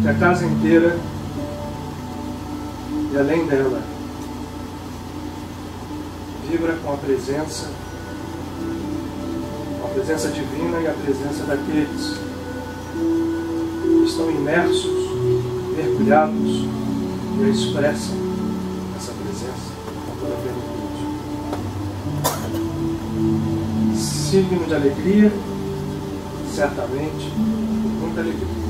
Que a casa inteira e além dela vibra com a presença divina e a presença daqueles que estão imersos, mergulhados e expressam essa presença com toda a plenitude. Signo de alegria, certamente, muita alegria.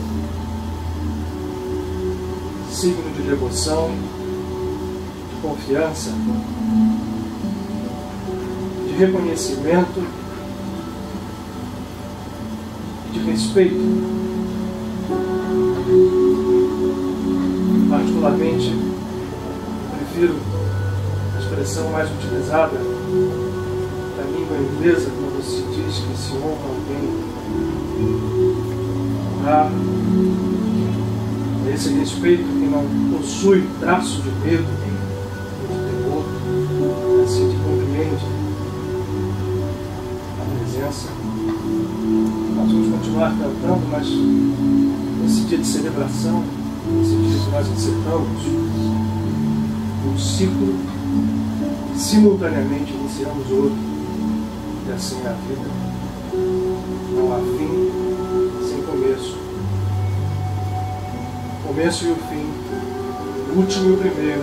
Signo de devoção, de confiança, de reconhecimento e de respeito. Particularmente, prefiro a expressão mais utilizada da língua inglesa quando se diz que se honra alguém. Honrar esse respeito que não possui traço de medo, de temor, assim que compreende a presença. Nós vamos continuar cantando, mas nesse dia de celebração, nesse dia que nós encerramos um ciclo, simultaneamente iniciamos outro, e assim é a vida. Não há fim sem começo. O começo e o fim, o último e o primeiro,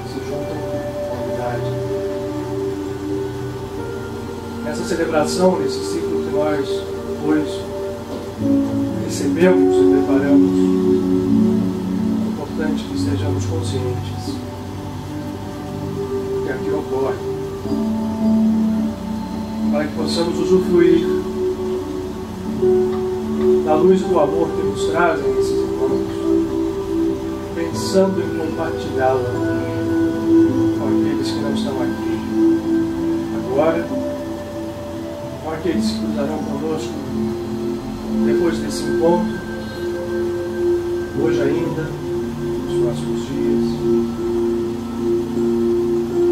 se juntam com a unidade. Nessa celebração, nesse ciclo que nós hoje recebemos e preparamos, é importante que estejamos conscientes do que aqui ocorre, para que possamos usufruir da luz do amor que nos trazem esses encontros, pensando em compartilhá-la com aqueles que não estão aqui agora, com aqueles que cruzarão conosco depois desse encontro, hoje ainda, nos próximos dias.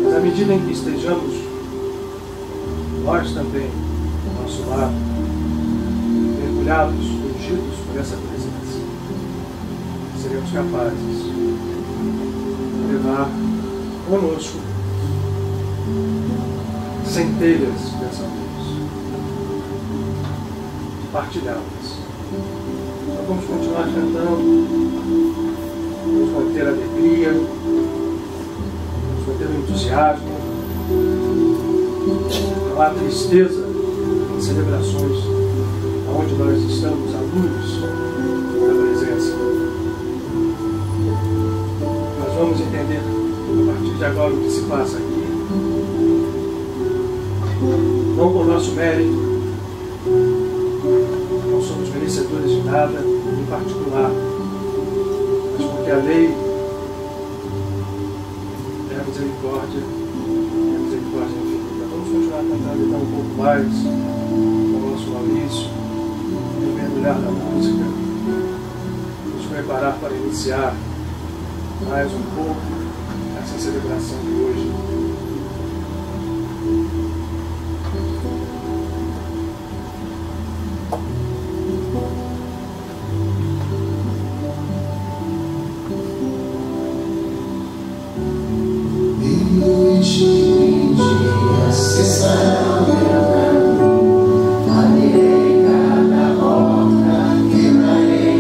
Mas à medida em que estejamos, nós também, do nosso lado, mergulhados, ungidos por essa presença, seremos capazes de levar conosco centelhas dessa luz, de partilhá-las. Então vamos continuar cantando, vamos manter a alegria, vamos manter o entusiasmo. Não há tristeza em celebrações onde nós estamos à luz da presença. Nós vamos entender a partir de agora o que se passa aqui, não por nosso mérito, não somos merecedores de nada em particular, mas porque a lei é a misericórdia infinita. Vamos continuar cantando então um pouco mais com o nosso Maurício, mergulhar na música, nos preparar para iniciar mais um pouco essa celebração de hoje. Acessar o meu caminho, abrirei cada porta, quebrarei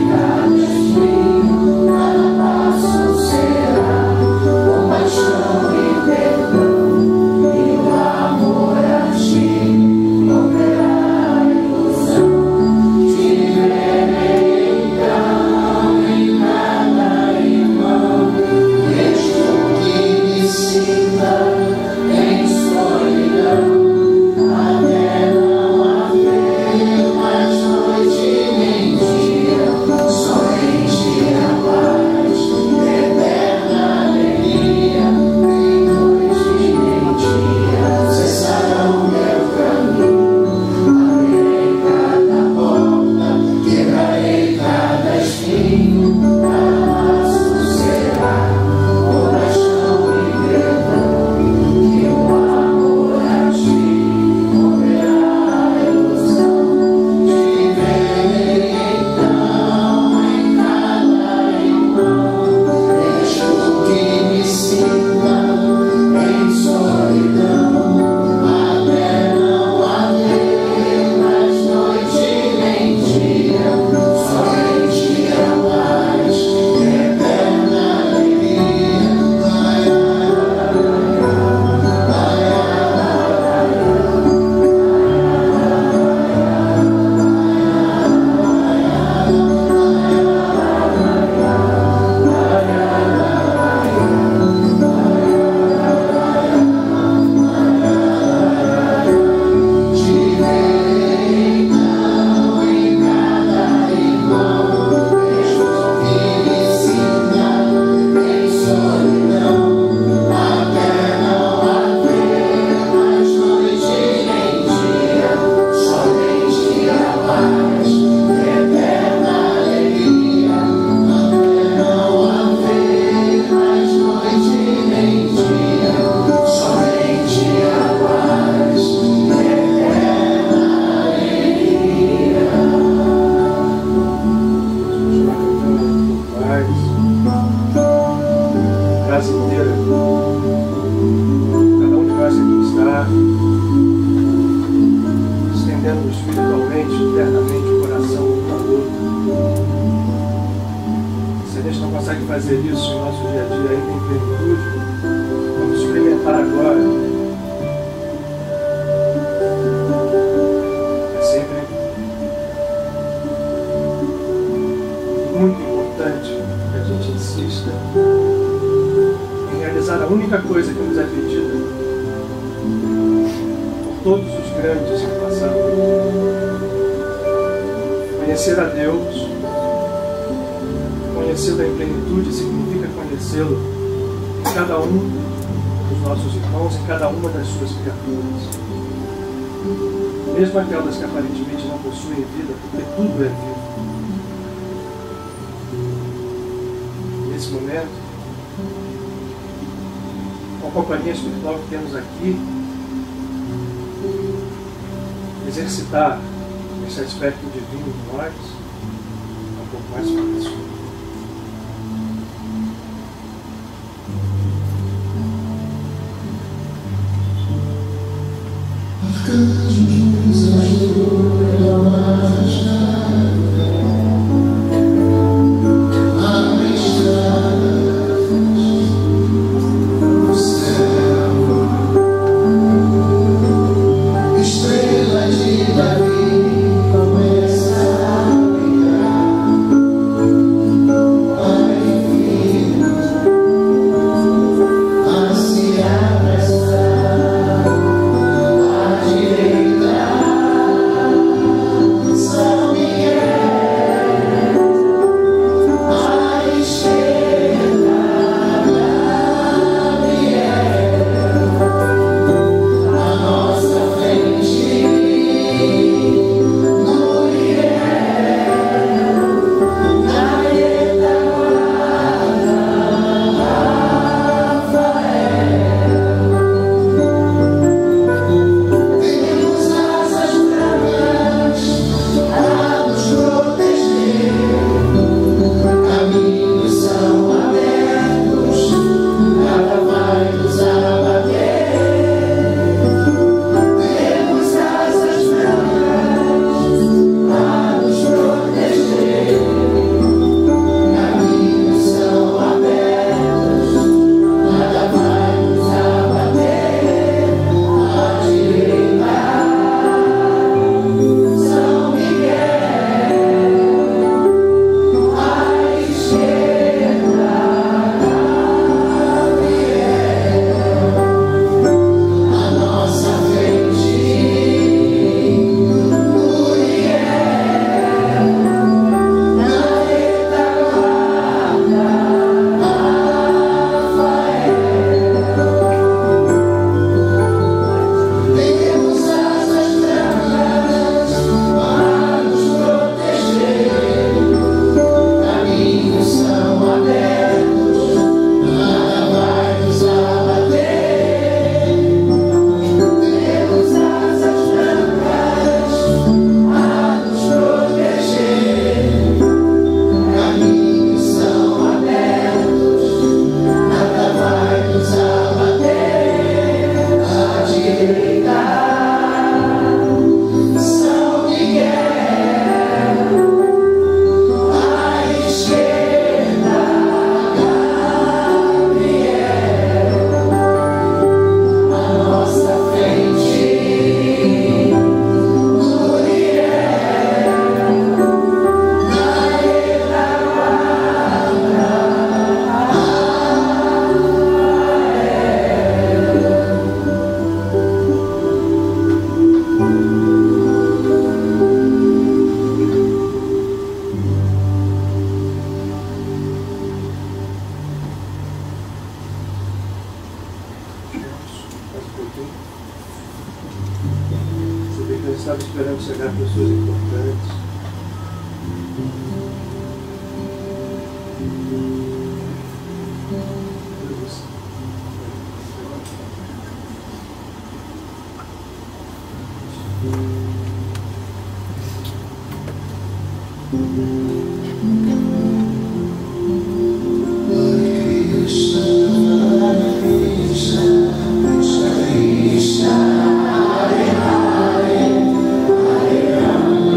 profundamente, internamente o coração um para o outro. Se a gente não consegue fazer isso em nosso dia a dia ainda em plenitude, vamos experimentar agora. É sempre muito importante que a gente insista em realizar a única coisa que nos é pedida por todos os grandes que passaram. Conhecer a Deus, conhecê-lo em plenitude significa conhecê-lo em cada um dos nossos irmãos, em cada uma das suas criaturas. Mesmo aquelas que aparentemente não possuem vida, porque tudo é vivo. Nesse momento, com a companhia espiritual que temos aqui, exercitar esse aspecto divino de nós é um pouco mais fácil. Arcanjos ajudam a marchar, abre estradas no céu, estrelas de Davi começam a brilhar, Pai Filho a se apressar, à direita São Miguel, à esquerda Gabriel, à nossa frente Muriel, na retaguarda temos asas brancas a nos proteger, caminhos são abertos, nada vai nos abater. Temos asas brancas a nos proteger, caminhos são abertos, nada vai nos abater. À direita São Miguel, à esquerda Gabriel, à nossa frente Muriel, na retaguarda Rafael. Temos asas brancas a nos proteger, caminhos são abertos, nada vai nos abater. Temos asas brancas a nos proteger, caminhos são abertos, nada vai nos abater. À direita São Miguel, à esquerda Gabriel, à nossa frente Muriel, na retaguarda Mais um pouquinho. Você vê que eu estava esperando chegar pessoas importantes. Krishna, Krishna, Hare Hare, Hare Rama.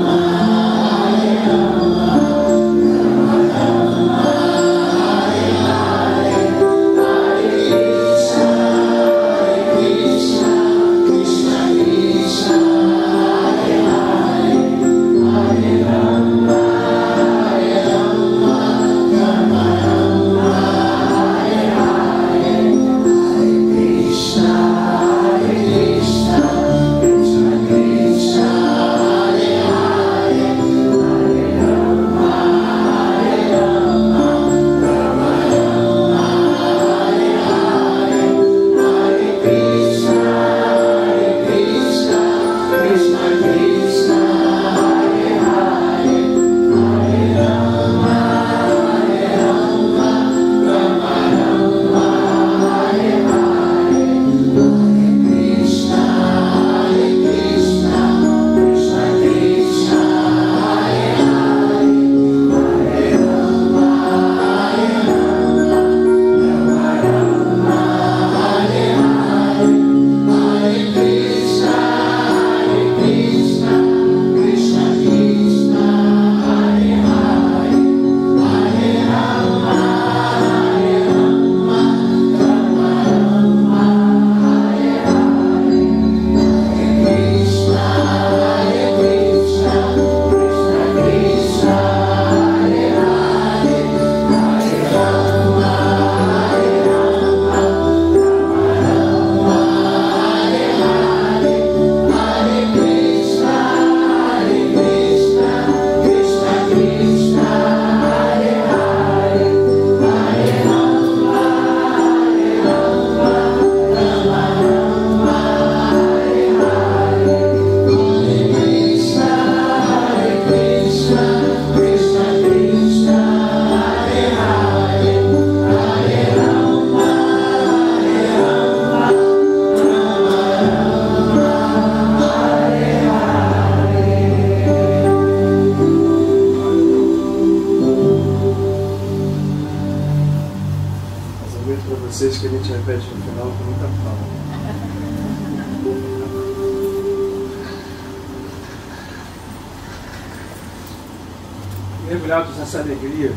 mergulhados nessa alegria,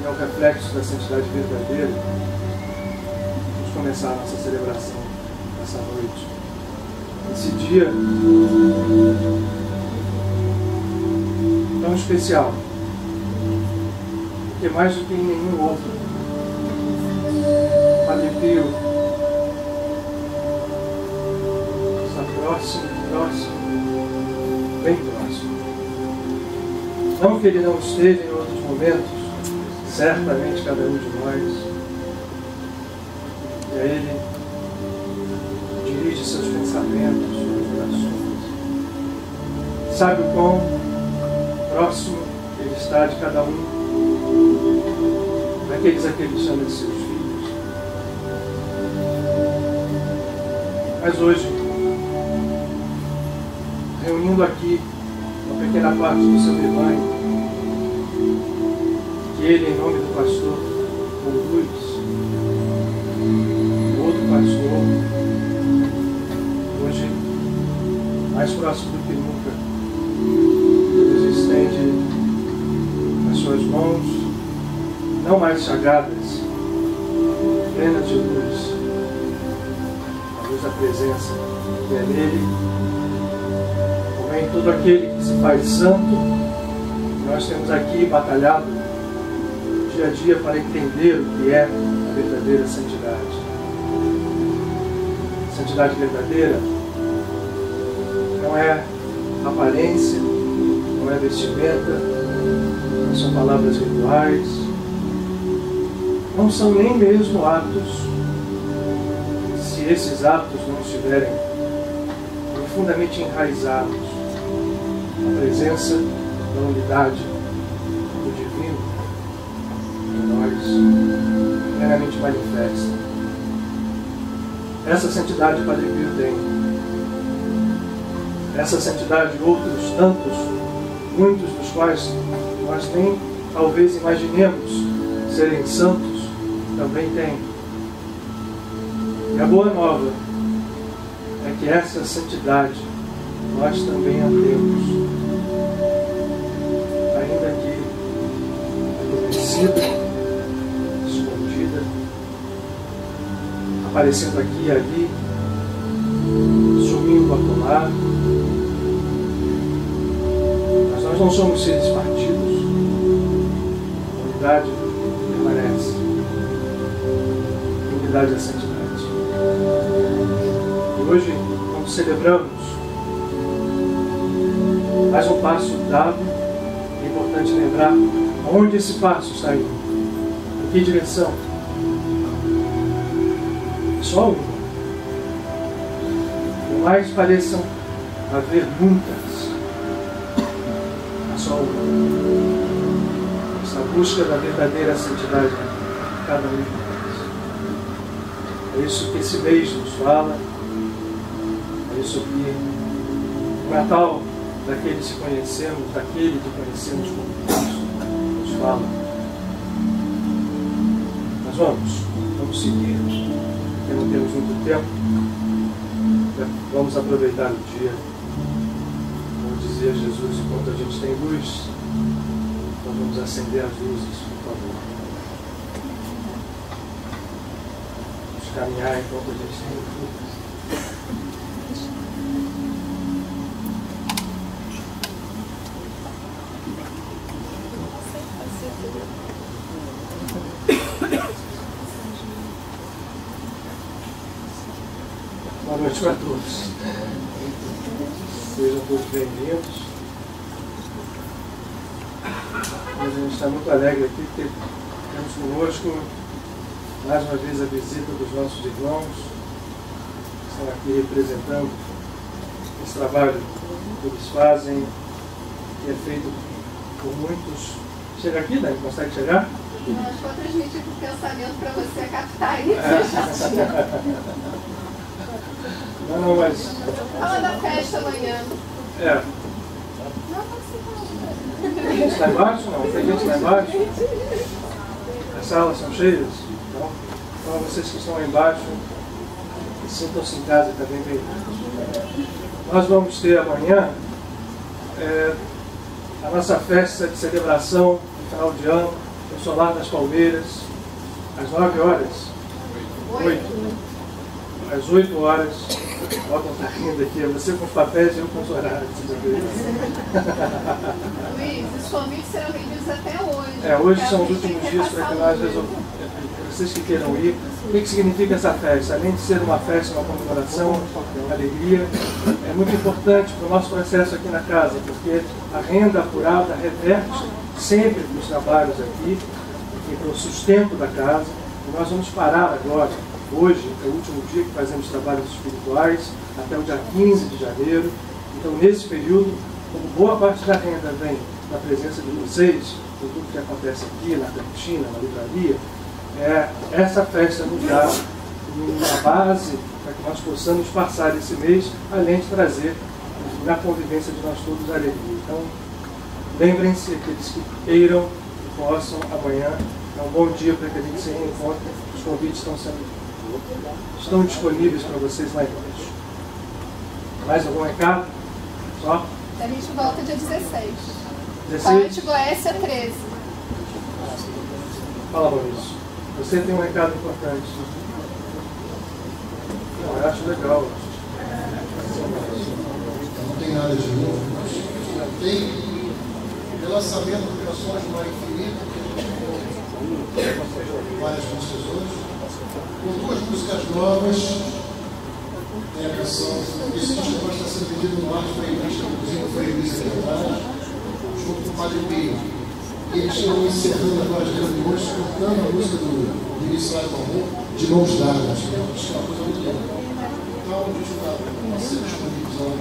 que é o reflexo da santidade verdadeira, vamos começar a nossa celebração essa noite. Esse dia tão especial, porque mais do que em nenhum outro, Padre Pio está próximo, bem próximo. Não que ele não esteve em outros momentos, certamente cada um de nós, e a ele dirige seus pensamentos, suas orações. Sabe o quão próximo ele está de cada um daqueles a que ele chama de seus filhos. Mas hoje, reunindo aqui uma pequena parte do seu rebanho, que ele, em nome do pastor conduz, o outro pastor, hoje, mais próximo do que nunca, nos estende as suas mãos, não mais chagadas, plenas de luz, a luz da presença que é nele, como em todo aquele que se faz santo. Nós temos aqui batalhado dia a dia para entender o que é a verdadeira santidade. Santidade verdadeira não é aparência, não é vestimenta, não são palavras rituais, não são nem mesmo atos, se esses atos não estiverem profundamente enraizados na presença da unidade do divino em nós, plenamente manifesta. Essa santidade o Padre Pio tem. Essa santidade outros tantos, muitos dos quais nós nem talvez imaginemos serem santos, também tem. E a boa nova é que essa santidade nós também a temos, ainda que adormecida, escondida, aparecendo aqui e ali, sumindo acolá. Mas nós não somos seres partidos. A unidade permanece. A unidade é a santidade. E hoje, quando celebramos mais um passo dado, é importante lembrar aonde esse passo está indo, em que direção. Só uma. Por mais pareçam haver muitas, há só uma. Essa busca da verdadeira santidade de cada um de nós. É isso que esse mês nos fala, é isso que o Natal daquele que conhecemos como Cristo nos fala. Mas vamos seguir, porque não temos muito tempo. Vamos aproveitar o dia. Como dizia Jesus, enquanto a gente tem luz, nós vamos acender as luzes, por favor. Vamos caminhar enquanto a gente tem luz. Boa noite para todos. Sejam todos bem-vindos. A gente está muito alegre aqui porque temos conosco mais uma vez a visita dos nossos irmãos que estão aqui representando esse trabalho que eles fazem, que é feito por muitos. Chega aqui, Dani? Consegue chegar? Nós vamos transmitir o pensamento para você captar isso. Não, mas... Fala da festa amanhã. É. Tem gente lá embaixo? Não. Tem gente lá embaixo? As salas são cheias? Não. Então, vocês que estão lá embaixo, sintam-se em casa também bem. Nós vamos ter amanhã a nossa festa de celebração no final de ano, no Solar das Palmeiras, às 9 horas. 8. Às 8 horas. O Otton está rindo aqui, é você com os papéis e eu com os horários. Luiz, os convites serão vendidos até hoje. Hoje são os últimos dias para que nós resolvamos. Vocês que queiram ir, o que significa essa festa? Além de ser uma festa, uma comemoração, uma alegria, é muito importante para o nosso processo aqui na casa, porque a renda apurada reverte sempre para os trabalhos aqui e para o sustento da casa. E nós vamos parar agora. Hoje é o último dia que fazemos trabalhos espirituais, até o dia 15 de janeiro. Então, nesse período, como boa parte da renda vem da presença de vocês, de tudo que acontece aqui, na cantina, na livraria, essa festa nos dá uma base para que nós possamos passar esse mês, além de trazer na convivência de nós todos a alegria. Então, lembrem-se, aqueles que queiram e possam, amanhã é um bom dia para que a gente se reencontre. Os convites estão disponíveis para vocês lá embaixo. Mais algum recado? Só? A gente volta dia 16. 16? Ponte Goécia 13. Fala, Maurício. Você tem um recado importante. Não, eu acho legal. Não tem nada de novo. Tem relançamento de canções do Mário Felipe, várias músicas hoje, com 2 músicas novas. Tem a canção, esse disco agora está sendo vendido no Marcos Freirista, inclusive o Freirista aqui atrás, junto com o Padre Pio. E eles estão encerrando agora as reuniões, cantando a música do Ministro Ayrton de mãos dadas. Isso é uma coisa muito legal. Então, a gente está sendo disponível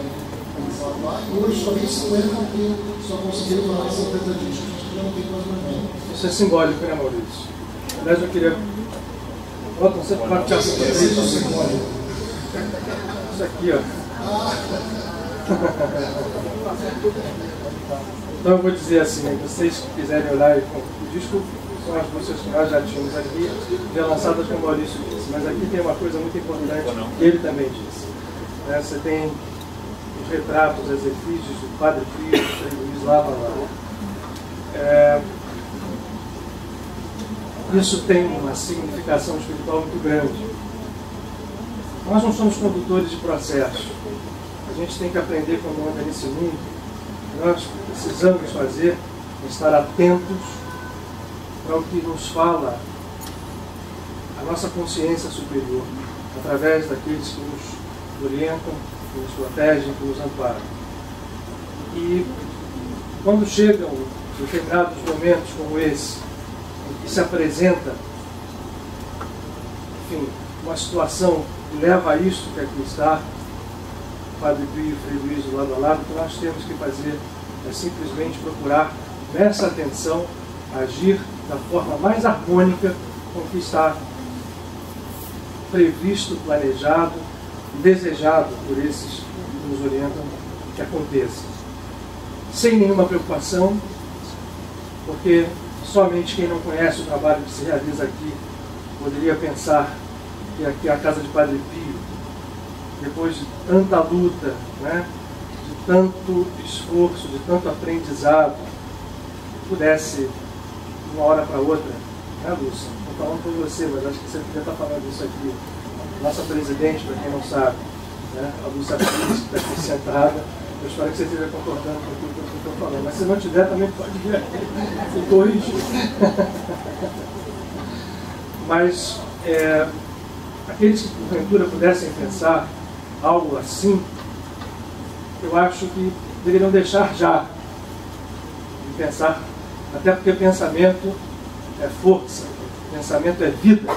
lá. E hoje somente 50 porque só conseguiram falar 50 discos, já não tem mais nada. Isso é simbólico, né, Maurício? Aliás, eu queria. Otton, você pode te assistir isso simbólico. Isso aqui, ó. Então eu vou dizer assim, vocês que quiserem olhar o disco, são as músicas que nós já tínhamos aqui, já lançadas como o Maurício disse, mas aqui tem uma coisa muito importante que ele também disse. Você tem os retratos, as efígies do Padre Pio, do Frei Luiz Lava. Isso tem uma significação espiritual muito grande. Nós não somos condutores de processo. A gente tem que aprender quando anda nesse mundo. Nós precisamos fazer, estar atentos para o que nos fala a nossa consciência superior, através daqueles que nos orientam, que nos protegem, que nos amparam. E quando chegam determinados momentos como esse, em que se apresenta, enfim, uma situação que leva a isso que aqui está, Padre Pio e Frei Luiz lado a lado, o que nós temos que fazer é simplesmente procurar, nessa atenção, agir da forma mais harmônica com o que está previsto, planejado e desejado por esses que nos orientam que aconteça. Sem nenhuma preocupação, porque somente quem não conhece o trabalho que se realiza aqui poderia pensar que aqui é a casa de Padre Pio, depois de tanta luta, né, de tanto esforço, de tanto aprendizado, pudesse, de uma hora para outra, né, Lúcia? Estou falando por você, mas acho que você podia estar falando isso aqui. Nossa presidente, para quem não sabe, né, a Lúcia Pires, que está aqui sentada, eu espero que você esteja concordando com aquilo que eu estou falando, mas se não tiver, também pode vir aqui e corrigir. Mas, aqueles que porventura pudessem pensar algo assim, eu acho que deveriam deixar já de pensar, até porque pensamento é força, pensamento é vida.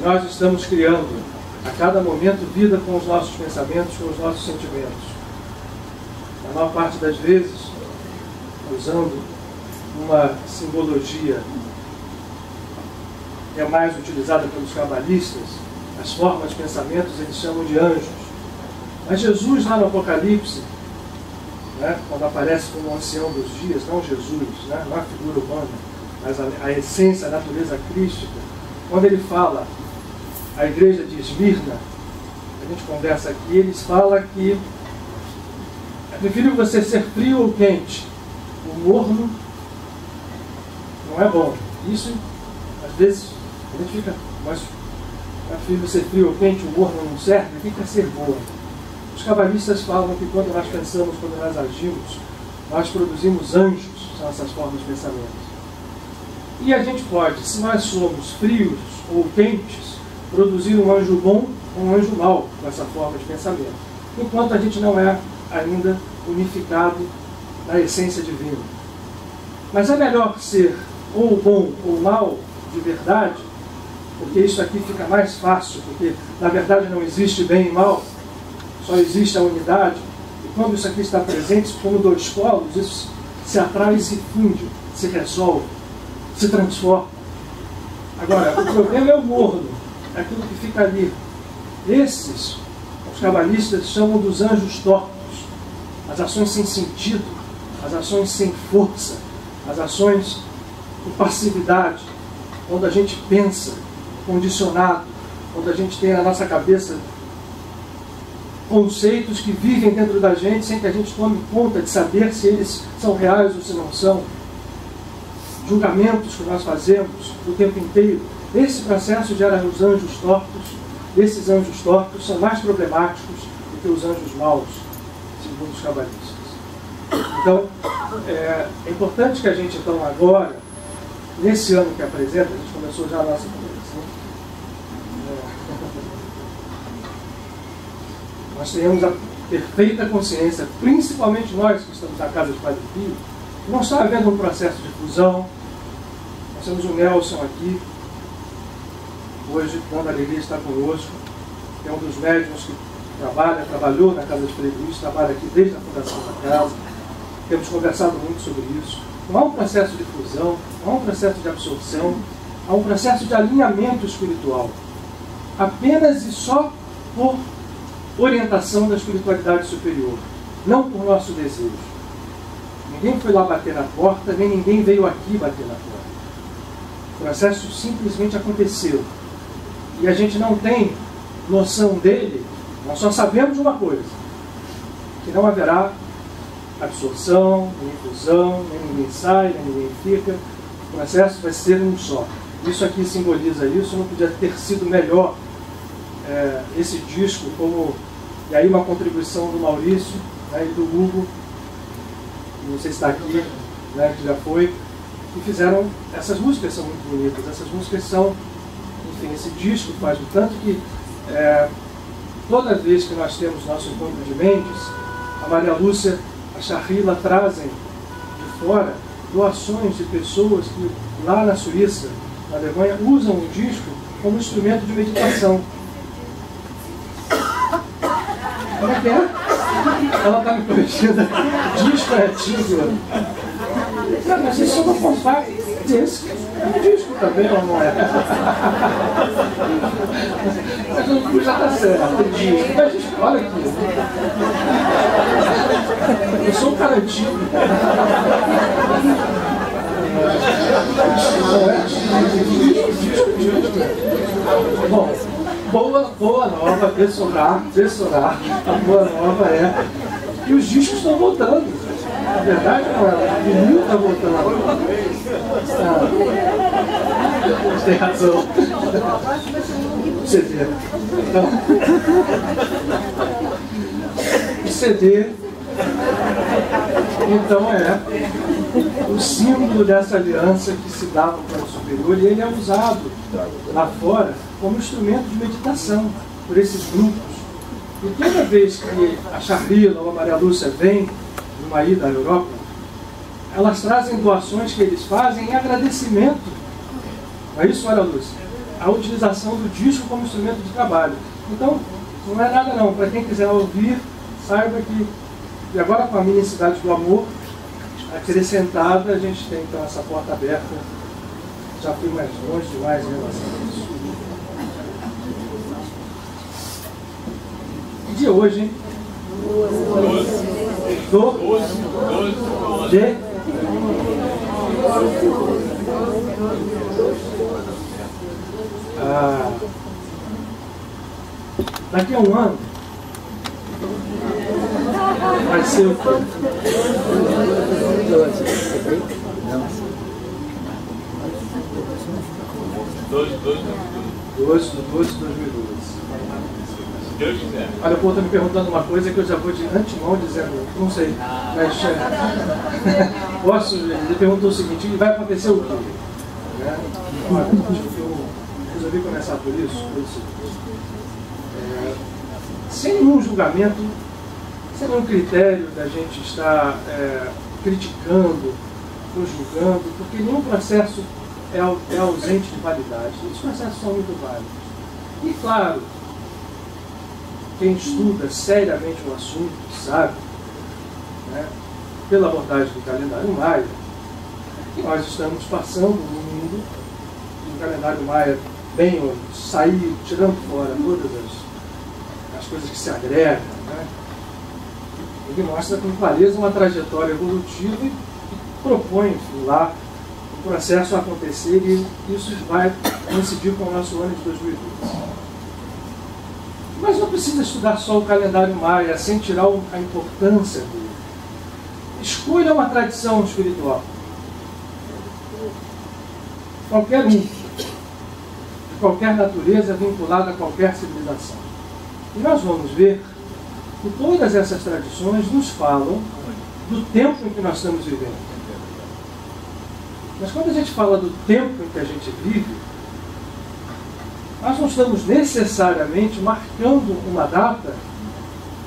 Nós estamos criando a cada momento vida com os nossos pensamentos, com os nossos sentimentos. Na maior parte das vezes, usando uma simbologia que é mais utilizada pelos cabalistas, as formas de pensamentos eles chamam de anjos. Mas Jesus, lá no Apocalipse, né, quando aparece como o ancião dos dias, não Jesus, né, não a figura humana, mas a essência, a natureza crística, quando ele fala à igreja de Esmirna, a gente conversa aqui, eles falam que é preferível você ser frio ou quente, morno não é bom. Isso, às vezes, a gente fica, mas a filho ser frio ou quente, o morno não serve, fica ser boa. Os cabalistas falam que quando nós pensamos, quando nós agimos, nós produzimos anjos, são essas formas de pensamento. E a gente pode, se nós somos frios ou quentes, produzir um anjo bom ou um anjo mau com essa forma de pensamento, enquanto a gente não é ainda unificado na essência divina. Mas é melhor ser ou bom ou mal de verdade, porque isso aqui fica mais fácil, porque na verdade não existe bem e mal, só existe a unidade, e quando isso aqui está presente, como dois polos, isso se atrai e se funde, se resolve, se transforma. Agora, o problema é o morno, é aquilo que fica ali. Esses, os cabalistas chamam dos anjos tortos, as ações sem sentido, as ações sem força, as ações com passividade, onde a gente pensa condicionado, onde a gente tem na nossa cabeça conceitos que vivem dentro da gente sem que a gente tome conta de saber se eles são reais ou se não são. Julgamentos que nós fazemos o tempo inteiro. Esse processo gera os anjos tortos. Esses anjos tortos são mais problemáticos do que os anjos maus, segundo os cabalistas. Então, é importante que a gente, então, agora, nesse ano que apresenta, a gente começou já a nossa conversação, nós tenhamos a perfeita consciência, principalmente nós que estamos na casa de Padre Pio, que não está havendo um processo de fusão. Nós temos o Nelson aqui, hoje, quando a Alegria está conosco, que é um dos médiuns que trabalhou na casa de Frei Luís, trabalha aqui desde a fundação da casa. Temos conversado muito sobre isso. Não há um processo de fusão, não há um processo de absorção, há um processo de alinhamento espiritual. Apenas e só por orientação da espiritualidade superior, não por nosso desejo. Ninguém foi lá bater na porta, nem ninguém veio aqui bater na porta. O processo simplesmente aconteceu. E a gente não tem noção dele, nós só sabemos uma coisa, que não haverá absorção, nem fusão, nem ninguém sai, nem ninguém fica. O processo vai ser um só. Isso aqui simboliza isso. Não podia ter sido melhor esse disco, como, e aí uma contribuição do Maurício, né, e do Hugo, não sei se está aqui, né, que já foi, que fizeram. Essas músicas são muito bonitas. Essas músicas são, enfim, esse disco faz o tanto que toda vez que nós temos nosso encontro de mentes, a Maria Lúcia, a Charrila trazem de fora doações de pessoas que lá na Suíça, na Alemanha, usam o disco como instrumento de meditação. Como é que é? Ela está me corrigindo. Disco é título. Mas isso é uma compact disc. É um disco também, ou não é? Mas o já está certo. Disco. Mas disco, olha aqui. Eu sou um cara antigo. Bom, boa nova, pressorar. A boa nova é que os discos estão voltando. A verdade não é, o vinil está voltando. Você tem razão. CD. Então, o CD, então, é o símbolo dessa aliança que se dá no plano superior, e ele é usado lá fora como instrumento de meditação por esses grupos. E toda vez que a Charrila ou a Maria Lúcia vem numa ida à Europa, elas trazem doações que eles fazem em agradecimento. Não é isso, Maria Lúcia? A utilização do disco como instrumento de trabalho. Então, não é nada não. Para quem quiser ouvir, saiba que, e agora com a mini Cidade do Amor acrescentada, a gente tem então essa porta aberta. Já fui mais longe demais em relação a isso. E de hoje, hein? Daqui a um ano vai ser o quê? 12 de 12 de 2012. Se Deus quiser. Olha, o povo está me perguntando uma coisa que eu já vou de antemão dizendo, não sei. Mas, posso? Ele perguntou o seguinte: vai acontecer o quê? Né? Olha, eu resolvi começar por isso. Sem nenhum julgamento, sem nenhum critério da gente estar criticando ou julgando, porque nenhum processo é ausente de validade. Os processos são muito válidos. E claro, quem estuda seriamente o assunto sabe, né, pela abordagem do calendário Maia, que nós estamos passando no mundo de um calendário Maia bem sair, tirando fora todas as coisas que se agregam, né? Ele mostra com clareza uma trajetória evolutiva e propõe, enfim, lá o processo a acontecer, e isso vai coincidir com o nosso ano de 2012. Mas não precisa estudar só o calendário Maia sem tirar a importância dele. Escolha uma tradição espiritual. Qualquer um, de qualquer natureza, vinculada a qualquer civilização. E nós vamos ver que todas essas tradições nos falam do tempo em que nós estamos vivendo. Mas quando a gente fala do tempo em que a gente vive, nós não estamos necessariamente marcando uma data.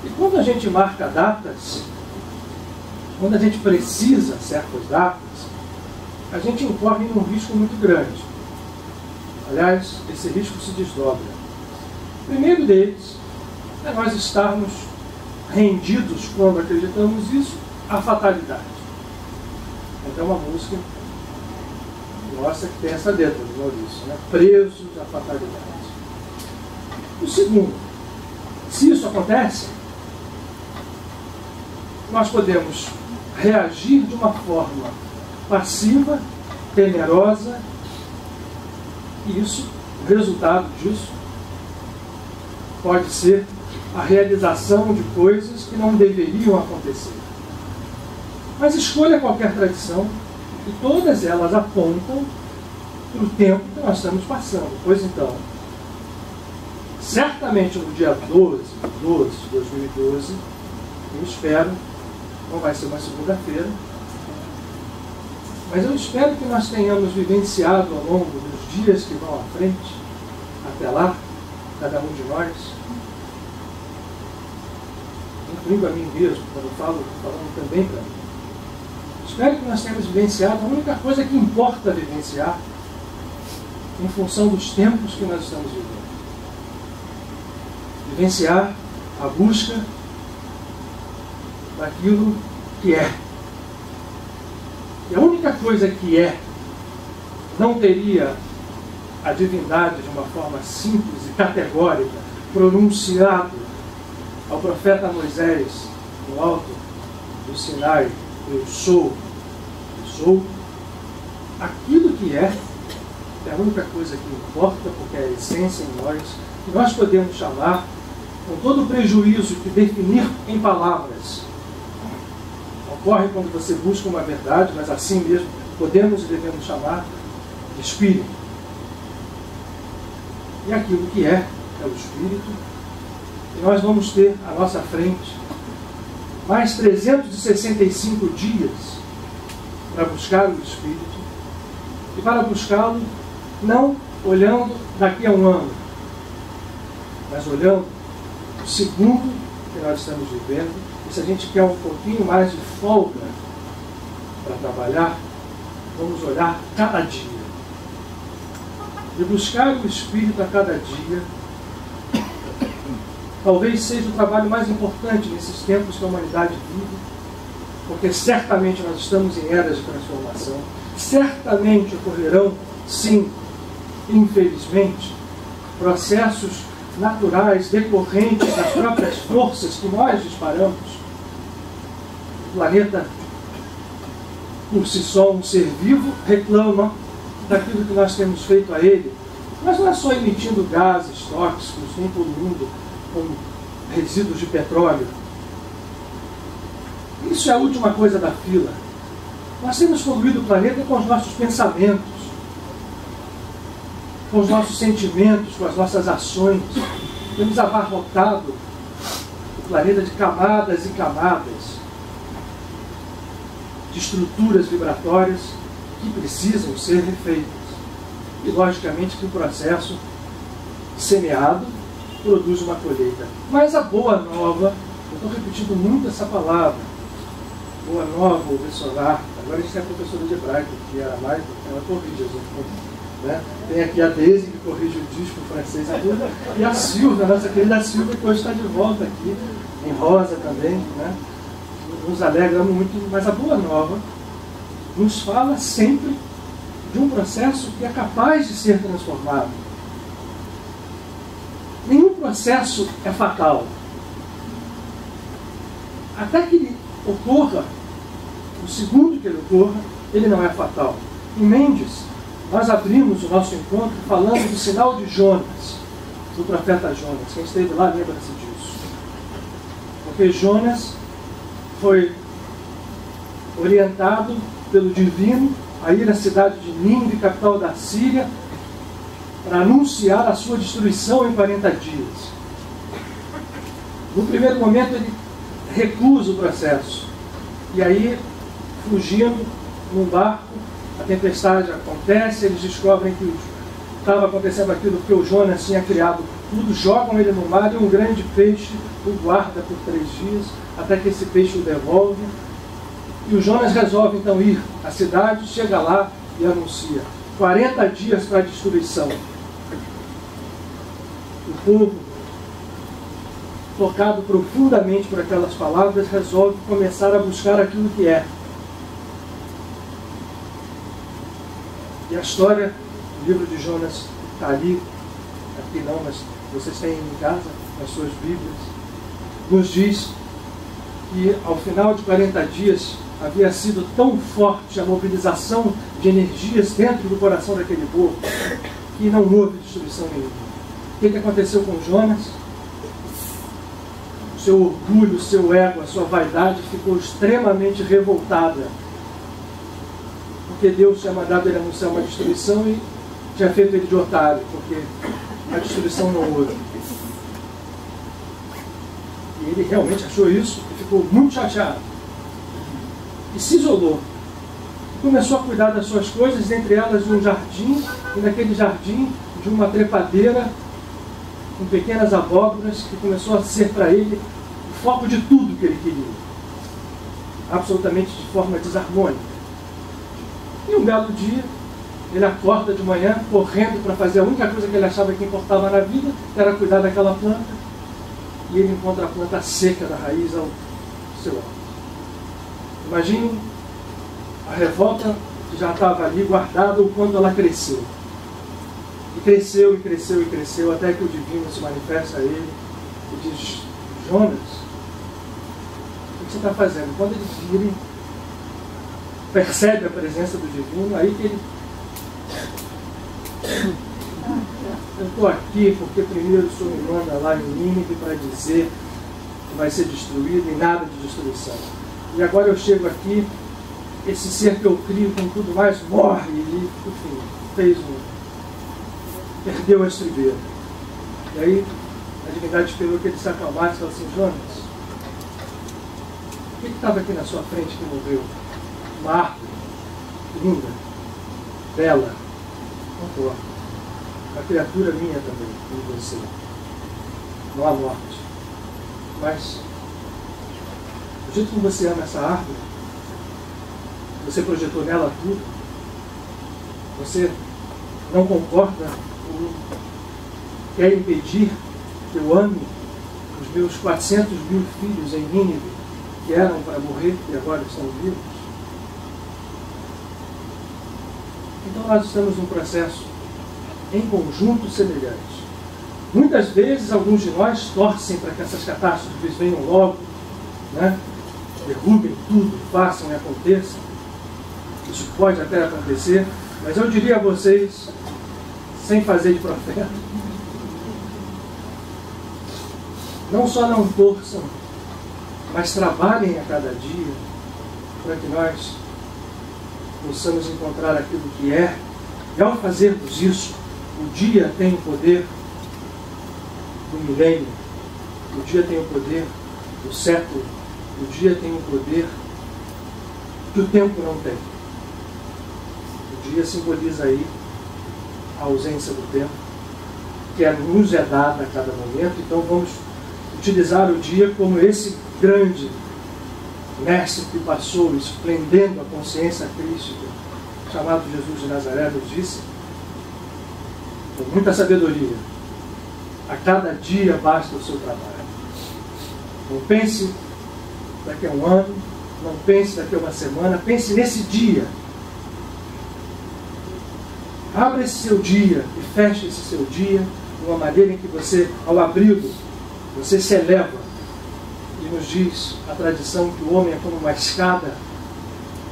E quando a gente marca datas, quando a gente precisa certas datas, a gente incorre num risco muito grande. Aliás, esse risco se desdobra. O primeiro deles é nós estarmos rendidos, quando acreditamos isso, à fatalidade. Então, uma música nossa que tem essa letra do Maurício, né? Presos à fatalidade. O segundo, se isso acontece, nós podemos reagir de uma forma passiva, temerosa, e isso, o resultado disso pode ser a realização de coisas que não deveriam acontecer. Mas escolha qualquer tradição e todas elas apontam para o tempo que nós estamos passando. Pois então, certamente no dia 12 de 2012, eu espero, não vai ser uma segunda-feira, mas eu espero que nós tenhamos vivenciado ao longo dos dias que vão à frente, até lá, cada um de nós, incluindo a mim mesmo, quando eu falo, falando também para mim. Espero que nós tenhamos vivenciado a única coisa que importa vivenciar em função dos tempos que nós estamos vivendo. Vivenciar a busca daquilo que é. E a única coisa que é não teria a divindade de uma forma simples e categórica pronunciado ao profeta Moisés no alto do Sinai: eu sou aquilo que é a única coisa que importa, porque é a essência em nós, que nós podemos chamar, com todo o prejuízo que definir em palavras ocorre quando você busca uma verdade, mas assim mesmo podemos e devemos chamar de Espírito. E aquilo que é o Espírito, e nós vamos ter à nossa frente mais 365 dias para buscar o Espírito, e para buscá-lo não olhando daqui a um ano, mas olhando o segundo que nós estamos vivendo. E se a gente quer um pouquinho mais de folga para trabalhar, vamos olhar cada dia. E buscar o Espírito a cada dia talvez seja o trabalho mais importante nesses tempos que a humanidade vive, porque certamente nós estamos em eras de transformação, certamente ocorrerão, sim, infelizmente, processos naturais decorrentes das próprias forças que nós disparamos. O planeta, por si só, um ser vivo, reclama daquilo que nós temos feito a ele, mas não é só emitindo gases tóxicos, nem poluindo com resíduos de petróleo. Isso é a última coisa da fila. Nós temos poluído o planeta com os nossos pensamentos. com os nossos sentimentos, com as nossas ações. Temos abarrotado o planeta de camadas e camadas de estruturas vibratórias que precisam ser refeitas. E, logicamente, que o processo semeado produz uma colheita. Mas a boa nova, eu estou repetindo muito essa palavra, boa nova, ou ressonar. Agora a gente tem a professora de hebraico, que era mais, ela corrige as outras. Né? Tem aqui a Deise, que corrige o disco francês e tudo, e a Silvia, a nossa querida Silvia, que hoje está de volta aqui, em rosa também, né? Nos alegra muito, mas a boa nova nos fala sempre de um processo que é capaz de ser transformado. Nenhum processo é fatal. Até que ele ocorra, o segundo que ele ocorra, ele não é fatal. Em Mendes, nós abrimos o nosso encontro falando do sinal de Jonas, do profeta Jonas. Quem esteve lá lembra-se disso. Porque Jonas foi orientado pelo divino a ir à cidade de Nínive, capital da Síria, para anunciar a sua destruição em 40 dias. No primeiro momento ele recusa o processo. E aí, fugindo num barco, a tempestade acontece, eles descobrem que estava acontecendo aquilo porque o Jonas tinha criado tudo, jogam ele no mar e um grande peixe o guarda por 3 dias, até que esse peixe o devolve. E o Jonas resolve então ir à cidade, chega lá e anuncia 40 dias para a destruição. O povo, tocado profundamente por aquelas palavras, resolve começar a buscar aquilo que é. E a história do livro de Jonas está ali, aqui não, mas vocês têm em casa, nas suas Bíblias, nos diz que ao final de 40 dias havia sido tão forte a mobilização de energias dentro do coração daquele povo que não houve destruição nenhuma. O que aconteceu com Jonas? O seu orgulho, o seu ego, a sua vaidade ficou extremamente revoltada, porque Deus tinha mandado ele anunciar uma destruição e tinha feito ele de otário, porque a destruição não houve. E ele realmente achou isso e ficou muito chateado. E se isolou. Começou a cuidar das suas coisas, entre elas de um jardim, e naquele jardim de uma trepadeira com pequenas abóboras, que começou a ser para ele o foco de tudo que ele queria. Absolutamente de forma desarmônica. E um belo dia, ele acorda de manhã, correndo para fazer a única coisa que ele achava que importava na vida, que era cuidar daquela planta, e ele encontra a planta seca da raiz ao seu alto. Imaginem a revolta que já estava ali guardada o quanto ela cresceu. E cresceu, e cresceu, e cresceu, até que o divino se manifesta a ele e diz: Jonas, o que você está fazendo? Quando ele vira, percebe a presença do divino, aí que ele... Eu estou aqui porque primeiro o Senhor me manda lá em Nínive para dizer que vai ser destruído e nada de destruição. E agora eu chego aqui, esse ser que eu crio com tudo mais morre e, enfim, perdeu a estribeira. E aí a divindade esperou que ele se acalmasse e falou assim: Jonas, o que estava aqui na sua frente que morreu? Uma árvore linda, bela, conforme. Uma criatura minha também, como você. Não há morte. Mas do jeito que você ama essa árvore, você projetou nela tudo, você não concorda ou quer impedir que eu ame os meus 400 mil filhos em Nínive, que eram para morrer e agora estão vivos? Então nós estamos num processo em conjunto semelhante. Muitas vezes alguns de nós torcem para que essas catástrofes venham logo, né? Derrubem tudo, façam e aconteçam. Isso pode até acontecer, mas eu diria a vocês, sem fazer de profeta, não só não torçam, mas trabalhem a cada dia para que nós possamos encontrar aquilo que é, e ao fazermos isso, O dia tem o poder do milênio, o dia tem o poder do século, o dia tem o poder que o tempo não tem. O dia simboliza aí a ausência do tempo, que nos é dada a cada momento. Então vamos utilizar o dia como esse grande mestre que passou, esplendendo a consciência crística, chamado Jesus de Nazaré, nos disse, com muita sabedoria: a cada dia basta o seu trabalho. Não pense daqui a um ano, não pense daqui a uma semana, pense nesse dia. Abra esse seu dia e feche esse seu dia de uma maneira em que você, ao abri-lo, você se eleva. E nos diz a tradição que o homem é como uma escada,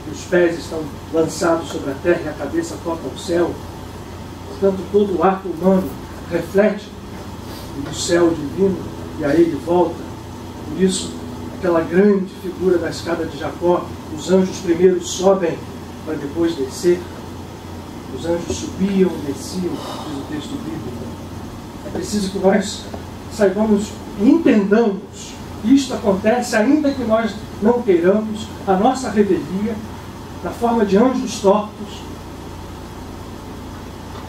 que os pés estão lançados sobre a terra e a cabeça toca o céu. Portanto, todo o ato humano reflete do céu divino e a ele volta. Por isso, aquela grande figura da escada de Jacó, os anjos primeiro sobem para depois descer. Os anjos subiam e desciam, diz o texto bíblico. É preciso que nós saibamos e entendamos que isto acontece, ainda que nós não queiramos, a nossa revelia, na forma de anjos tortos,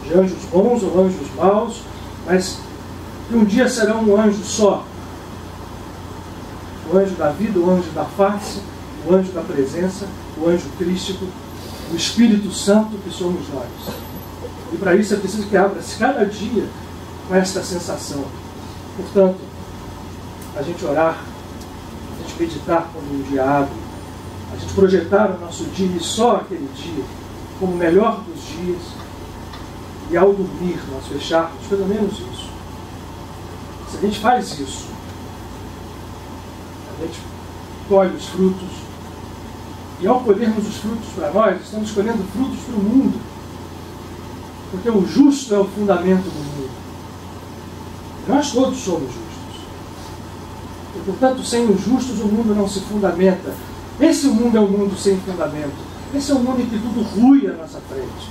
de anjos bons ou anjos maus, mas que um dia serão um anjo só. O anjo da vida, o anjo da face, o anjo da presença, o anjo crístico, o Espírito Santo que somos nós. E para isso é preciso que abra-se cada dia com esta sensação. Portanto, a gente orar, a gente meditar quando um dia abre, a gente projetar o nosso dia e só aquele dia como o melhor dos dias, e ao dormir nós fecharmos pelo menos isso. Se a gente faz isso, a gente colhe os frutos. E ao colhermos os frutos para nós, estamos colhendo frutos para o mundo. Porque o justo é o fundamento do mundo. Nós todos somos justos. E, portanto, sem os justos o mundo não se fundamenta. Esse mundo é um mundo sem fundamento. Esse é um mundo em que tudo rui à nossa frente.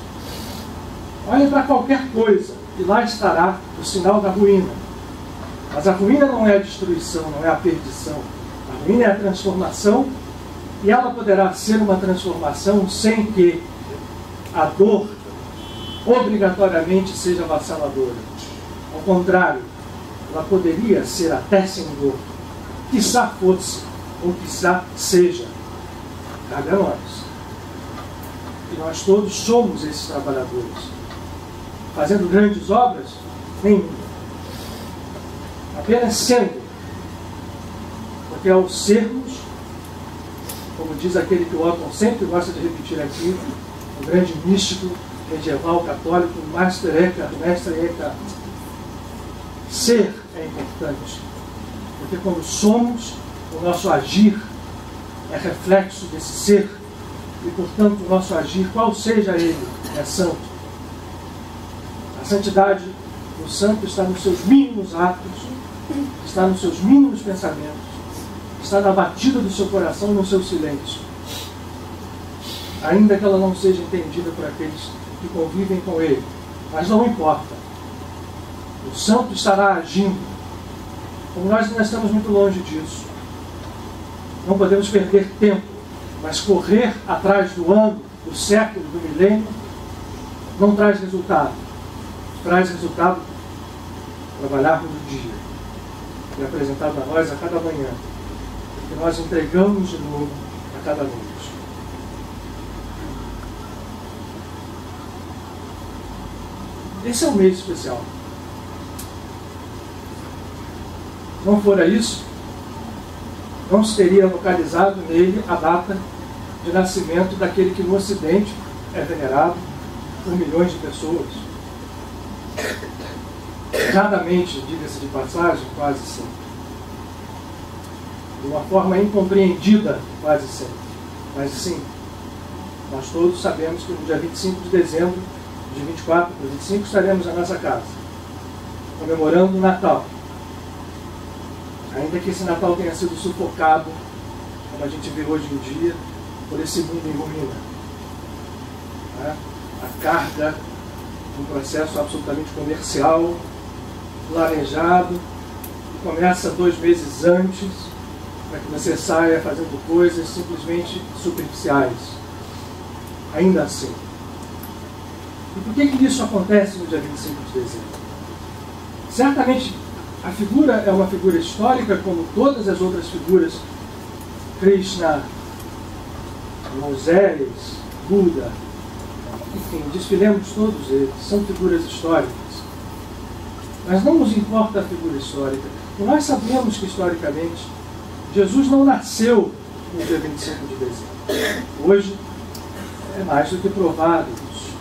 Olhem para qualquer coisa e lá estará o sinal da ruína. Mas a ruína não é a destruição, não é a perdição. A ruína é a transformação. E ela poderá ser uma transformação sem que a dor obrigatoriamente seja avassaladora. Ao contrário, ela poderia ser até sem dor. Quiçá fosse, ou quiçá seja. Cabe a nós. E nós todos somos esses trabalhadores. Fazendo grandes obras? Nenhuma. Apenas sendo. Porque ao sermos, como diz aquele que o Otton sempre gosta de repetir aqui, o grande místico medieval católico, Mestre Eckhart, ser é importante. Porque quando somos, o nosso agir é reflexo desse ser. E, portanto, o nosso agir, qual seja ele, é santo. A santidade do santo está nos seus mínimos atos, está nos seus mínimos pensamentos, está na batida do seu coração, no seu silêncio. Ainda que ela não seja entendida por aqueles que convivem com ele. Mas não importa. O santo estará agindo. Como nós ainda estamos muito longe disso. Não podemos perder tempo, mas correr atrás do ano, do século, do milênio, não traz resultado. Traz resultado trabalharmos o dia e apresentado a nós a cada manhã, que nós entregamos de novo a cada noite. Esse é um mês especial. Se não fora isso, não se teria localizado nele a data de nascimento daquele que no Ocidente é venerado por milhões de pessoas. Erradamente, diga-se de passagem, quase sempre. De uma forma incompreendida, quase sempre. Mas sim, nós todos sabemos que no dia 25 de dezembro, de 24 para 25, estaremos na nossa casa, comemorando o Natal. Ainda que esse Natal tenha sido sufocado, como a gente vê hoje em dia, por esse mundo em ruína. A carga um processo absolutamente comercial, planejado, que começa 2 meses antes, para que você saia fazendo coisas simplesmente superficiais. Ainda assim. E por que isso acontece no dia 25 de dezembro? Certamente, a figura é uma figura histórica, como todas as outras figuras, Krishna, Moisés, Buda, enfim, desfilemos todos eles, são figuras históricas. Mas não nos importa a figura histórica. E nós sabemos que, historicamente, Jesus não nasceu no dia 25 de dezembro. Hoje é mais do que provado isso.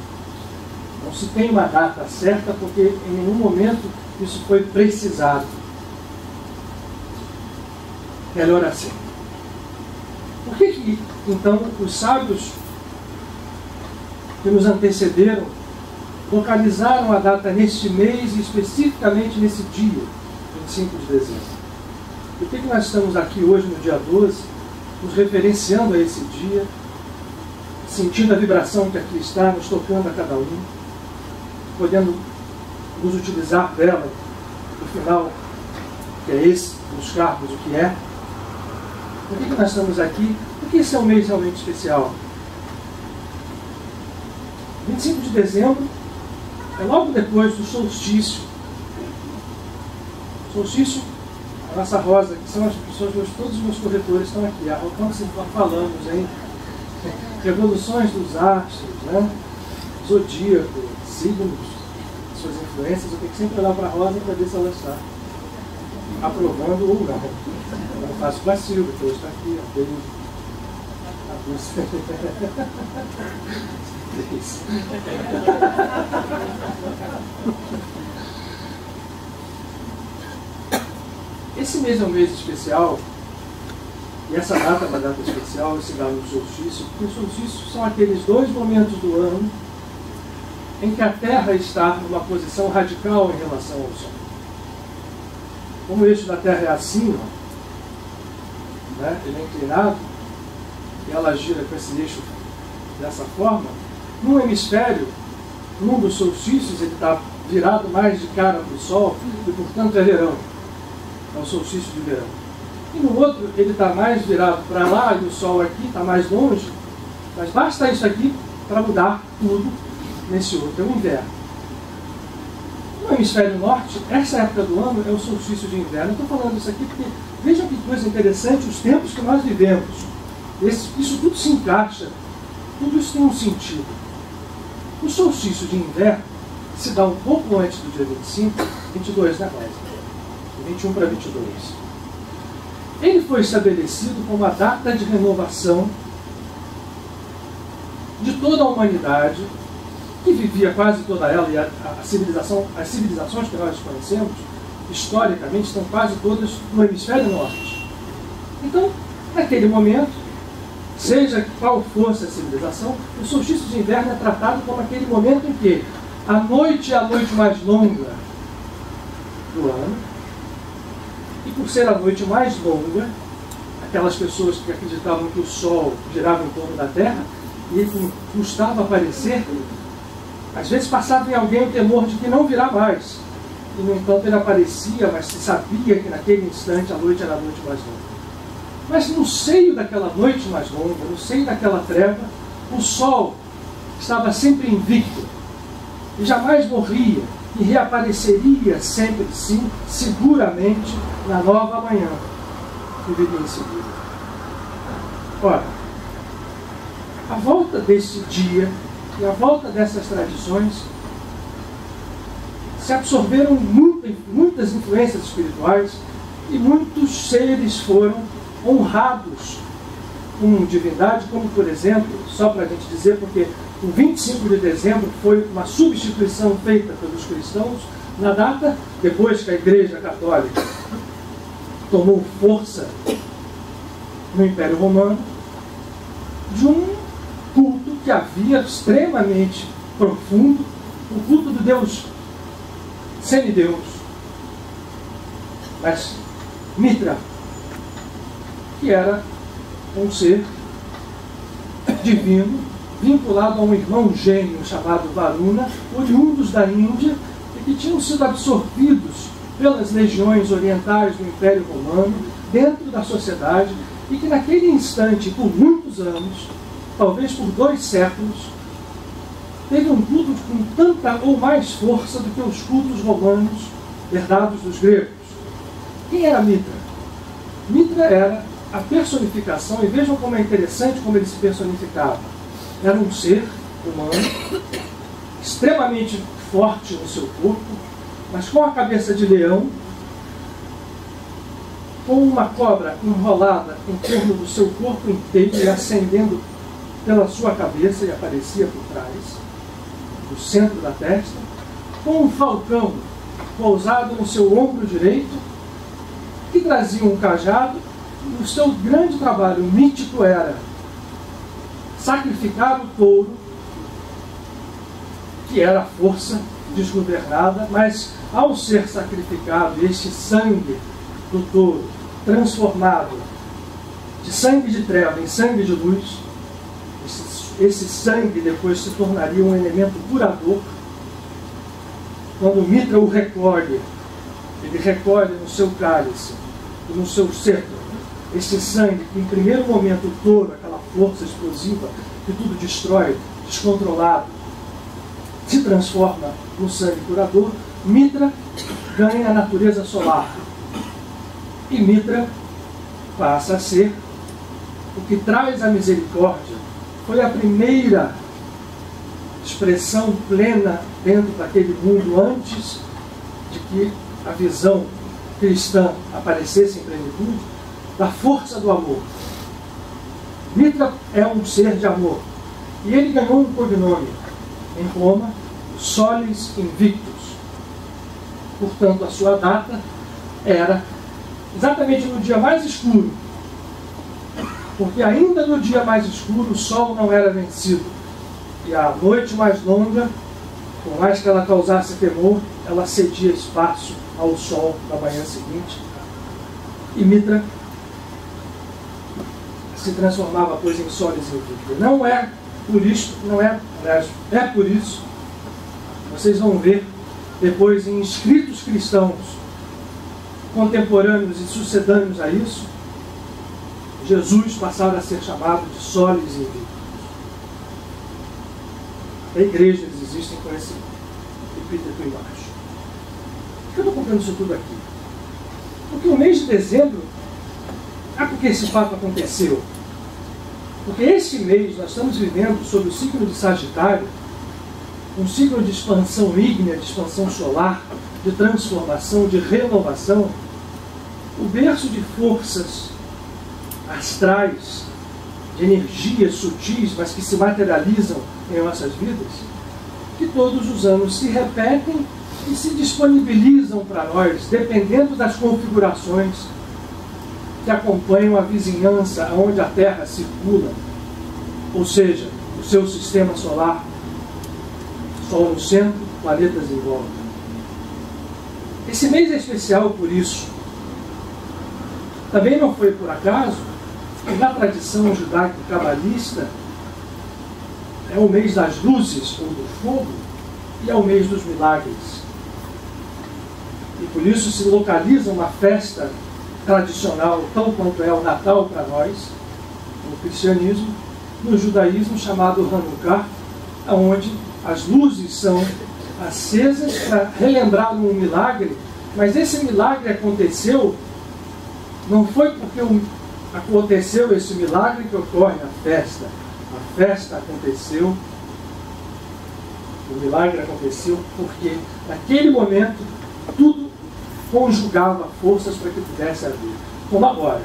Não se tem uma data certa, porque em nenhum momento isso foi precisado. Melhor assim. Por que, então, os sábios que nos antecederam localizaram a data neste mês e especificamente nesse dia, 25 de dezembro? Por que nós estamos aqui hoje, no dia 12, nos referenciando a esse dia, sentindo a vibração que aqui está, nos tocando a cada um, podendo nos utilizar dela, no final, que é esse, buscarmos o que é? Por que nós estamos aqui? Porque esse é um mês realmente especial. 25 de dezembro é logo depois do solstício. Solstício, a nossa rosa, que são as pessoas, todos os meus corretores estão aqui. Quando falamos em revoluções dos astros, né? Zodíaco, signos, suas influências, eu tenho que sempre olhar para a rosa para ver se ela está aprovando ou não. Eu não faço para a Silvia, que hoje está aqui, ó, beijo. Esse mês é um mês especial, e essa data é uma data especial, esse galo do solstício, porque os solstícios são aqueles 2 momentos do ano em que a Terra está numa posição radical em relação ao Sol. Como o eixo da Terra é acima, né, ele é inclinado, e ela gira com esse eixo dessa forma, num hemisfério, num dos solstícios, ele está virado mais de cara para o Sol, e portanto é verão. É o solstício de verão. E no outro, ele está mais virado para lá, e o Sol aqui está mais longe, mas basta isso aqui para mudar tudo nesse outro, é o inverno. No hemisfério norte, essa época do ano é o solstício de inverno. Eu estou falando isso aqui porque, vejam que coisa interessante, os tempos que nós vivemos. Isso tudo se encaixa, tudo isso tem um sentido. O solstício de inverno se dá um pouco antes do dia 25, 22, né, quase? 21 para 22. Ele foi estabelecido como a data de renovação de toda a humanidade, que vivia quase toda ela, e as civilizações que nós conhecemos, historicamente, estão quase todas no hemisfério norte. Então, naquele momento, seja qual fosse a civilização, o solstício de inverno é tratado como aquele momento em que a noite é a noite mais longa do ano, e por ser a noite mais longa, aquelas pessoas que acreditavam que o Sol girava em torno da Terra, e ele custava aparecer, às vezes passava em alguém o temor de que não virá mais. E, no entanto, ele aparecia, mas se sabia que naquele instante a noite era a noite mais longa. Mas no seio daquela noite mais longa, no seio daquela treva, o Sol estava sempre invicto e jamais morria, e reapareceria sempre sim, seguramente, na nova manhã que viria em seguida. Ora, a volta desse dia e a volta dessas tradições se absorveram muitas influências espirituais, e muitos seres foram honrados com divindade, como, por exemplo, só para a gente dizer, porque o 25 de dezembro foi uma substituição feita pelos cristãos na data, depois que a Igreja Católica tomou força no Império Romano, de um culto que havia extremamente profundo, o culto do Deus semideus, mas Mitra, que era um ser divino vinculado a um irmão gêmeo chamado Varuna, oriundos da Índia, e que tinham sido absorvidos pelas legiões orientais do Império Romano, dentro da sociedade, e que naquele instante, por muitos anos, talvez por 2 séculos, teve um culto com tanta ou mais força do que os cultos romanos herdados dos gregos. Quem era Mitra? Mitra era a personificação, e vejam como é interessante como ele se personificava. Era um ser humano, extremamente forte no seu corpo, mas com a cabeça de leão, com uma cobra enrolada em torno do seu corpo inteiro e ascendendo pela sua cabeça e aparecia por trás, no centro da testa, com um falcão pousado no seu ombro direito, que trazia um cajado, e o seu grande trabalho mítico era sacrificar o touro, que era a força desgovernada, mas ao ser sacrificado, este sangue do touro transformado de sangue de treva em sangue de luz, esse sangue depois se tornaria um elemento curador. Quando o Mitra o recolhe, ele recolhe no seu cálice, no seu cetro, esse sangue que em primeiro momento o touro, aquela força explosiva que tudo destrói, descontrolado, se transforma no sangue curador. Mitra ganha a natureza solar. E Mitra passa a ser o que traz a misericórdia. Foi a primeira expressão plena dentro daquele mundo antes de que a visão cristã aparecesse em plenitude, da força do amor. Mitra é um ser de amor. E ele ganhou um cognome em Roma, Solis Invictus. Portanto, a sua data era exatamente no dia mais escuro, porque ainda no dia mais escuro o sol não era vencido, e a noite mais longa, por mais que ela causasse temor, ela cedia espaço ao sol da manhã seguinte, e Mitra se transformava, pois, em Solis Invictus. Não é por isso, é por isso, vocês vão ver depois em escritos cristãos contemporâneos e sucedâneos a isso, Jesus passava a ser chamado de Solis Invictus. Igrejas existem com esse epíteto embaixo. Por que eu estou contando isso tudo aqui? Porque o mês de dezembro, porque esse fato aconteceu? Porque esse mês nós estamos vivendo sob o signo de Sagitário, um ciclo de expansão ígnea, de expansão solar, de transformação, de renovação, o berço de forças astrais, de energias sutis, mas que se materializam em nossas vidas, que todos os anos se repetem e se disponibilizam para nós, dependendo das configurações que acompanham a vizinhança onde a Terra circula, ou seja, o seu sistema solar, Sol no centro, planetas em volta. Esse mês é especial por isso. Também não foi por acaso que na tradição judaico-cabalista é o mês das luzes ou do fogo e é o mês dos milagres. E por isso se localiza uma festa tradicional, tão quanto é o Natal para nós, no cristianismo, no judaísmo chamado Hanukkah, onde as luzes são acesas para relembrar um milagre, mas esse milagre aconteceu, não foi porque aconteceu esse milagre que ocorre na festa. A festa aconteceu, o milagre aconteceu porque naquele momento tudo conjugava forças para que pudesse haver. Como agora.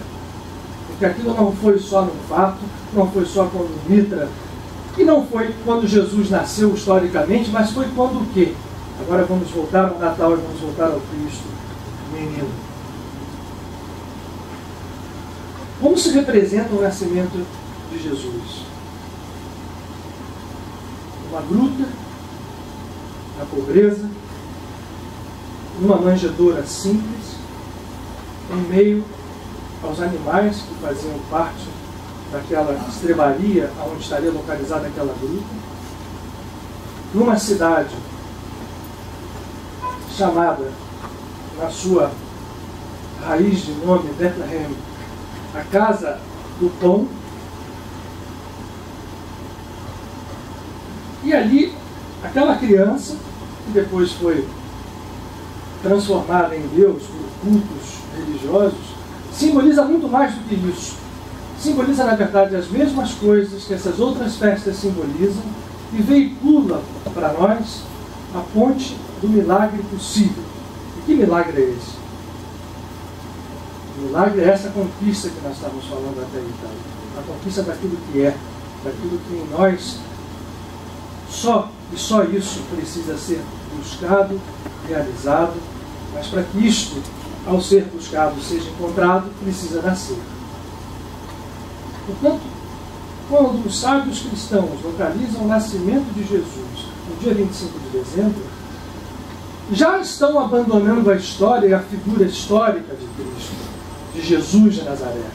Porque aquilo não foi só num fato, não foi só quando Mitra, e não foi quando Jesus nasceu historicamente, mas foi quando o quê? Agora vamos voltar ao Natal e vamos voltar ao Cristo menino. Como se representa o nascimento de Jesus? Uma gruta, na pobreza, numa manjedoura simples, em meio aos animais que faziam parte daquela estrebaria onde estaria localizada aquela gruta, numa cidade chamada, na sua raiz de nome, Bethlehem, a casa do pão. E ali, aquela criança, que depois foi transformada em Deus por cultos religiosos, simboliza muito mais do que isso. Simboliza, na verdade, as mesmas coisas que essas outras festas simbolizam e veicula para nós a ponte do milagre possível. E que milagre é esse? O milagre é essa conquista que nós estamos falando até então. A conquista daquilo que é, daquilo que em nós só isso precisa ser buscado, realizado, mas para que isto, ao ser buscado, seja encontrado, precisa nascer. Portanto, quando os sábios cristãos localizam o nascimento de Jesus no dia 25 de dezembro, já estão abandonando a história e a figura histórica de Cristo, de Jesus de Nazaré.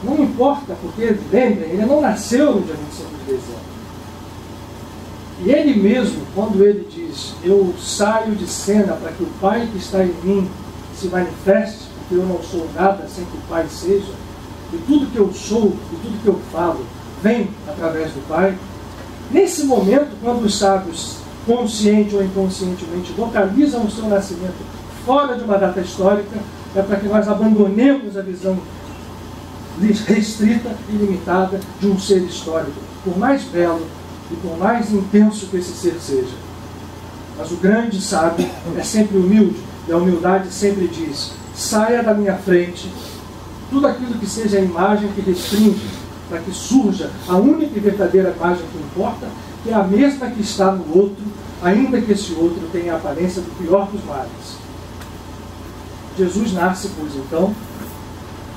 Não importa, porque, lembrem, ele não nasceu no dia 25 de dezembro. E ele mesmo, quando ele diz, eu saio de cena para que o Pai que está em mim se manifeste, porque eu não sou nada sem que o Pai seja, e tudo que eu sou, e tudo que eu falo, vem através do Pai. Nesse momento, quando os sábios, consciente ou inconscientemente, localizam o seu nascimento fora de uma data histórica, é para que nós abandonemos a visão restrita e limitada de um ser histórico, por mais belo e por mais intenso que esse ser seja. Mas o grande sábio é sempre humilde, e a humildade sempre diz, saia da minha frente tudo aquilo que seja a imagem que restringe, para que surja a única e verdadeira imagem que importa, que é a mesma que está no outro, ainda que esse outro tenha a aparência do pior dos males. Jesus nasce, pois então,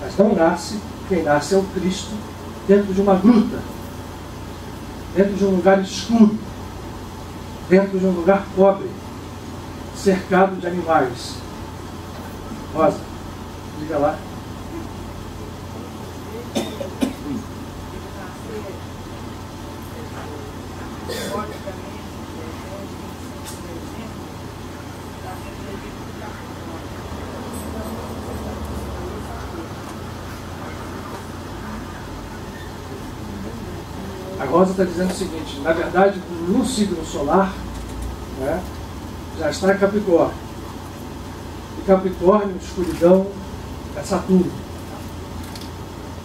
mas não nasce, quem nasce é o Cristo, dentro de uma gruta, dentro de um lugar escuro, dentro de um lugar pobre, cercado de animais. Rosa, diga lá. A Rosa está dizendo o seguinte, na verdade, no signo solar, né, já está Capricórnio. E Capricórnio, escuridão, é Saturno.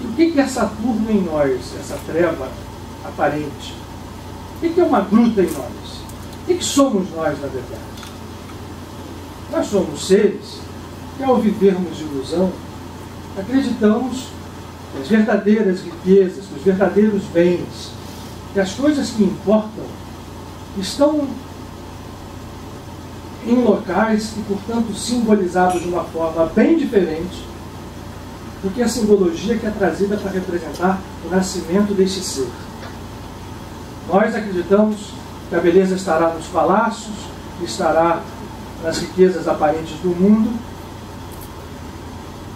E o que é Saturno em nós, essa treva aparente? O que é uma gruta em nós? O que somos nós, na verdade? Nós somos seres que, ao vivermos de ilusão, acreditamos que as verdadeiras riquezas, que os verdadeiros bens, que as coisas que importam estão em locais e, portanto, simbolizados de uma forma bem diferente do que a simbologia que é trazida para representar o nascimento deste ser. Nós acreditamos que a beleza estará nos palácios, estará nas riquezas aparentes do mundo,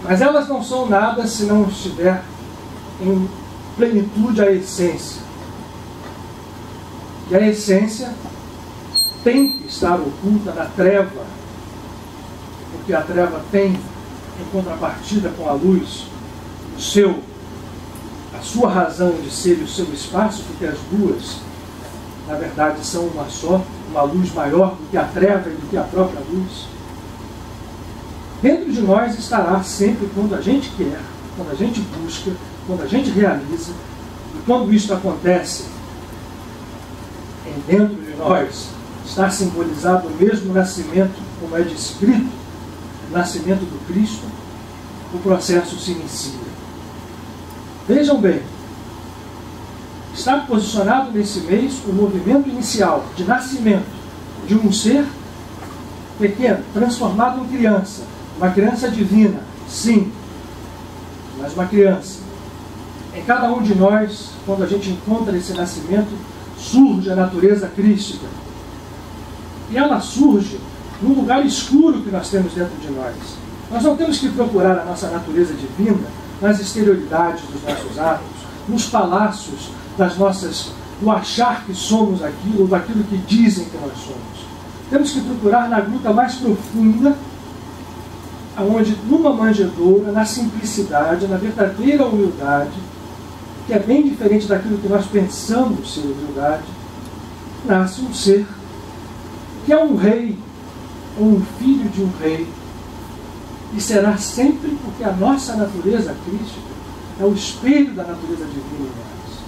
mas elas não são nada se não estiver em plenitude a essência. E a essência tem que estar oculta na treva, porque a treva tem, em contrapartida com a luz, a sua razão de ser e o seu espaço, porque as duas, na verdade, são uma só, uma luz maior do que a treva e do que a própria luz. Dentro de nós estará sempre quando a gente quer, quando a gente busca, quando a gente realiza, e quando isso acontece, dentro de nós está simbolizado o mesmo nascimento, como é descrito, o nascimento do Cristo, o processo se inicia. Vejam bem, está posicionado nesse mês o movimento inicial de nascimento de um ser pequeno, transformado em criança, uma criança divina, sim, mas uma criança. Em cada um de nós, quando a gente encontra esse nascimento, surge a natureza crística. E ela surge num lugar escuro que nós temos dentro de nós. Nós não temos que procurar a nossa natureza divina nas exterioridades dos nossos atos, nos palácios do achar que somos aquilo, ou daquilo que dizem que nós somos. Temos que procurar na gruta mais profunda, onde numa manjedoura, na simplicidade, na verdadeira humildade, que é bem diferente daquilo que nós pensamos ser humildade, nasce um ser que é um rei, ou um filho de um rei, e será sempre porque a nossa natureza crística é o espelho da natureza divina em nós.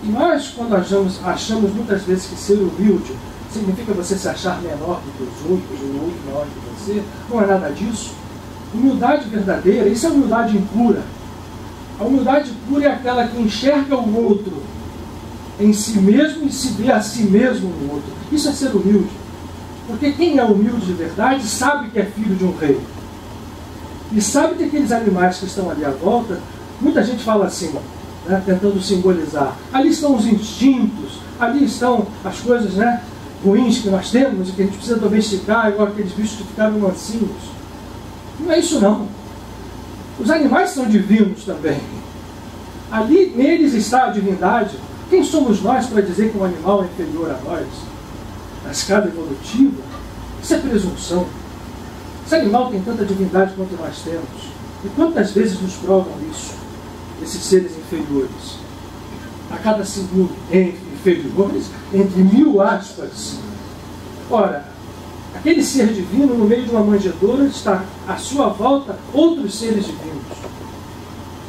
E nós, quando achamos muitas vezes que ser humilde significa você se achar menor do que os outros, ou o outro maior que você, não é nada disso. Humildade verdadeira, isso é humildade impura. A humildade pura é aquela que enxerga o outro em si mesmo e se vê a si mesmo no outro. Isso é ser humilde. Porque quem é humilde de verdade sabe que é filho de um rei. E sabe que aqueles animais que estão ali à volta, muita gente fala assim, né, tentando simbolizar. Ali estão os instintos, ali estão as coisas, né, ruins que nós temos e que a gente precisa domesticar, igual aqueles bichos que ficaram mansinhos. Não é isso não. Os animais são divinos também. Ali neles está a divindade. Quem somos nós para dizer que um animal é inferior a nós? Na escada evolutiva, isso é presunção. Esse animal tem tanta divindade quanto nós temos. E quantas vezes nos provam isso? Esses seres inferiores. A cada segundo, inferiores, entre 1000 aspas. Ora, aquele ser divino, no meio de uma manjedoura, está à sua volta outros seres divinos,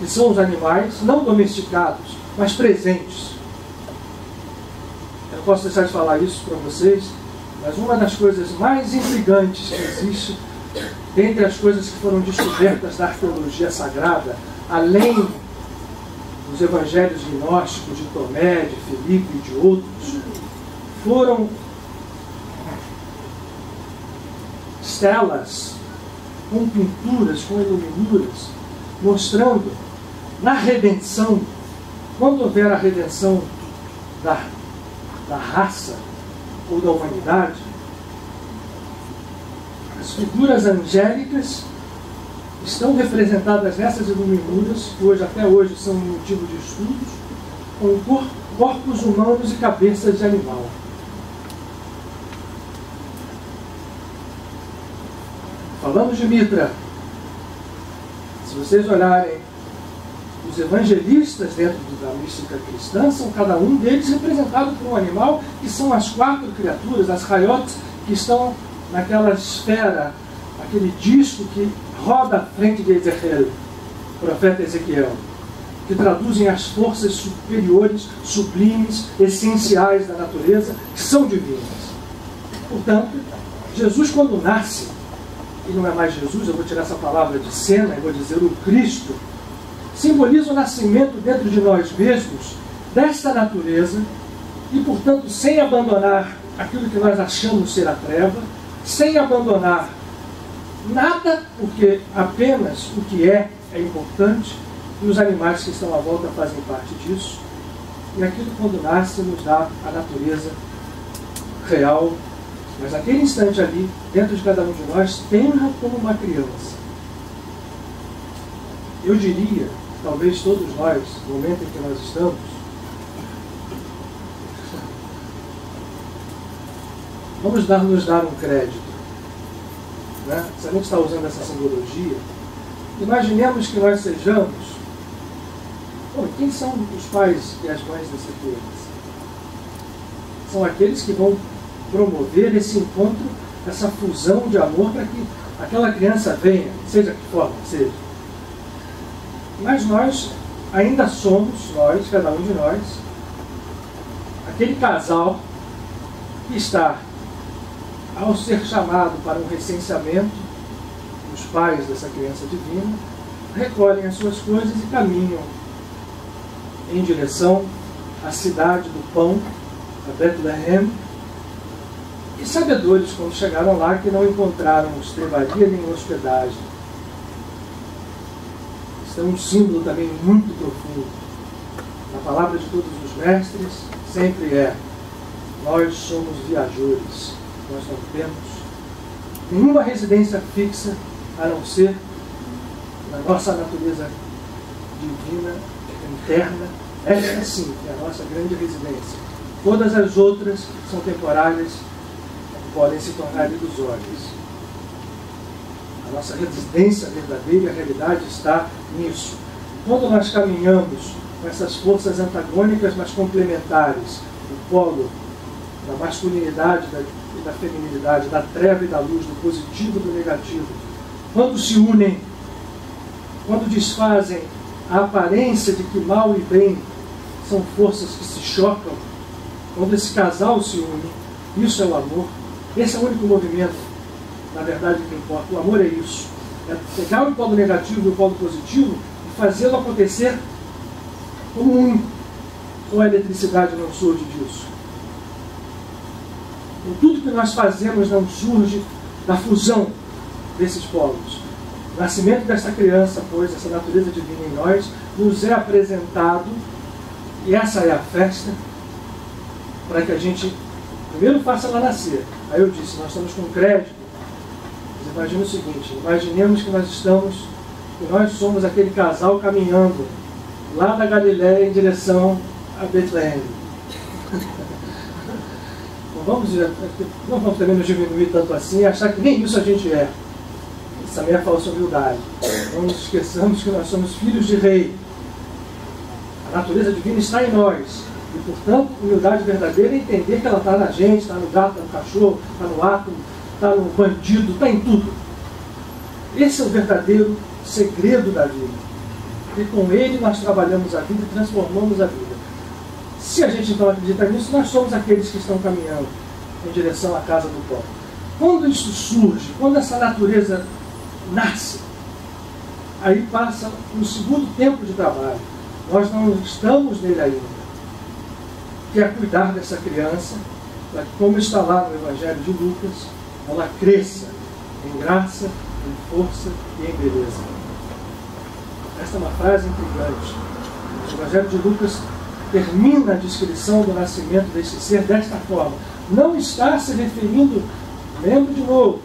que são os animais, não domesticados, mas presentes. Eu não posso deixar de falar isso para vocês, mas uma das coisas mais intrigantes que existe, dentre as coisas que foram descobertas da arqueologia sagrada, além dos evangelhos gnósticos de Tomé, de Filipe e de outros, foram estelas com pinturas, com iluminuras, mostrando na redenção, quando houver a redenção da raça ou da humanidade, as figuras angélicas estão representadas nessas iluminuras, que até hoje são motivo de estudos, com corpos humanos e cabeças de animal. Falamos de Mitra. Se vocês olharem os evangelistas dentro da mística cristã, são cada um deles representado por um animal, que são as 4 criaturas, as Hayot, que estão naquela esfera, aquele disco que roda à frente de Ezequiel, o profeta Ezequiel, que traduzem as forças superiores, sublimes, essenciais da natureza, que são divinas. Portanto, Jesus, quando nasce, e não é mais Jesus, eu vou tirar essa palavra de cena e vou dizer o Cristo, simboliza o nascimento dentro de nós mesmos desta natureza e, portanto, sem abandonar aquilo que nós achamos ser a treva, sem abandonar nada, porque apenas o que é importante, e os animais que estão à volta fazem parte disso, e aquilo, quando nasce, nos dá a natureza real. Mas naquele instante ali, dentro de cada um de nós, tenra como uma criança. Eu diria, talvez todos nós, no momento em que nós estamos, vamos nos dar um crédito. Né? Se a gente está usando essa simbologia, imaginemos que nós sejamos... Bom, quem são os pais e as mães dessa criança? São aqueles que vão promover esse encontro, essa fusão de amor para que aquela criança venha, seja que forma seja. Mas nós ainda somos, cada um de nós, aquele casal que está, ao ser chamado para um recenseamento, os pais dessa criança divina recolhem as suas coisas e caminham em direção à cidade do pão, a Bethlehem, e sabedores, quando chegaram lá, que não encontraram estrebaria nem hospedagem. Isso é um símbolo também muito profundo. Na palavra de todos os mestres, sempre é: nós somos viajores. Nós não temos nenhuma residência fixa, a não ser na nossa natureza divina interna, esta sim é a nossa grande residência. Todas as outras são temporárias e podem se tornar ilusórias. A nossa residência verdadeira, a realidade está nisso. Quando nós caminhamos com essas forças antagônicas, mas complementares, o polo da masculinidade e da feminilidade, da treva e da luz, do positivo e do negativo, quando se unem, quando desfazem a aparência de que mal e bem são forças que se chocam, quando esse casal se une, isso é o amor. Esse é o único movimento, na verdade, que importa. O amor é isso. É pegar o polo negativo e o polo positivo e fazê-lo acontecer como um. Ou a eletricidade não surge disso. Então, tudo que nós fazemos não surge da fusão desses polos. O nascimento dessa criança, pois, essa natureza divina em nós, nos é apresentado, e essa é a festa, para que a gente primeiro faça ela nascer. Aí eu disse, nós estamos com crédito. Mas imagina o seguinte, imaginemos que nós somos aquele casal caminhando lá da Galiléia em direção a Betleém. Não vamos também nos diminuir tanto assim e achar que nem isso a gente é. Isso também é falsa humildade. Não nos esqueçamos que nós somos filhos de rei. A natureza divina está em nós. E, portanto, humildade verdadeira é entender que ela está na gente, está no gato, está no cachorro, está no átomo, está no bandido, está em tudo. Esse é o verdadeiro segredo da vida. E com ele nós trabalhamos a vida e transformamos a vida. Se a gente então acredita nisso, nós somos aqueles que estão caminhando em direção à casa do pó. Quando isso surge, quando essa natureza nasce, aí passa um segundo tempo de trabalho. Nós não estamos nele ainda. Que é cuidar dessa criança, para que, como está lá no Evangelho de Lucas, ela cresça em graça, em força e em beleza. Esta é uma frase intrigante. O Evangelho de Lucas termina a descrição do nascimento desse ser desta forma. Não está se referindo, lembro de novo,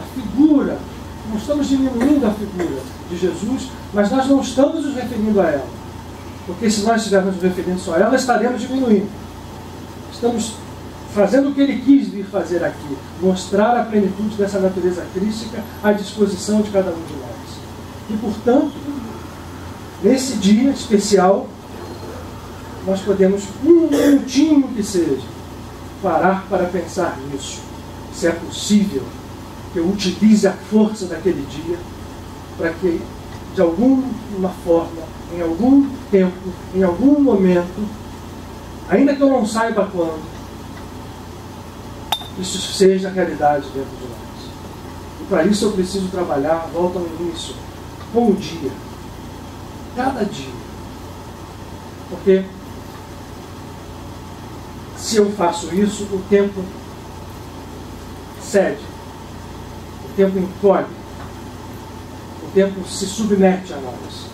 à figura. Não estamos diminuindo a figura de Jesus, mas nós não estamos nos referindo a ela. Porque se nós estivermos nos referindo só a ela, estaremos diminuindo. Estamos fazendo o que ele quis vir fazer aqui, mostrar a plenitude dessa natureza crística à disposição de cada um de nós. E, portanto, nesse dia especial, nós podemos, um minutinho que seja, parar para pensar nisso. Se é possível que eu utilize a força daquele dia para que, de alguma forma, em algum tempo, em algum momento, ainda que eu não saiba quando, isso seja realidade dentro de nós. E para isso eu preciso trabalhar, volta ao início, com o dia. Cada dia. Porque se eu faço isso, o tempo cede. O tempo encolhe. O tempo se submete a nós.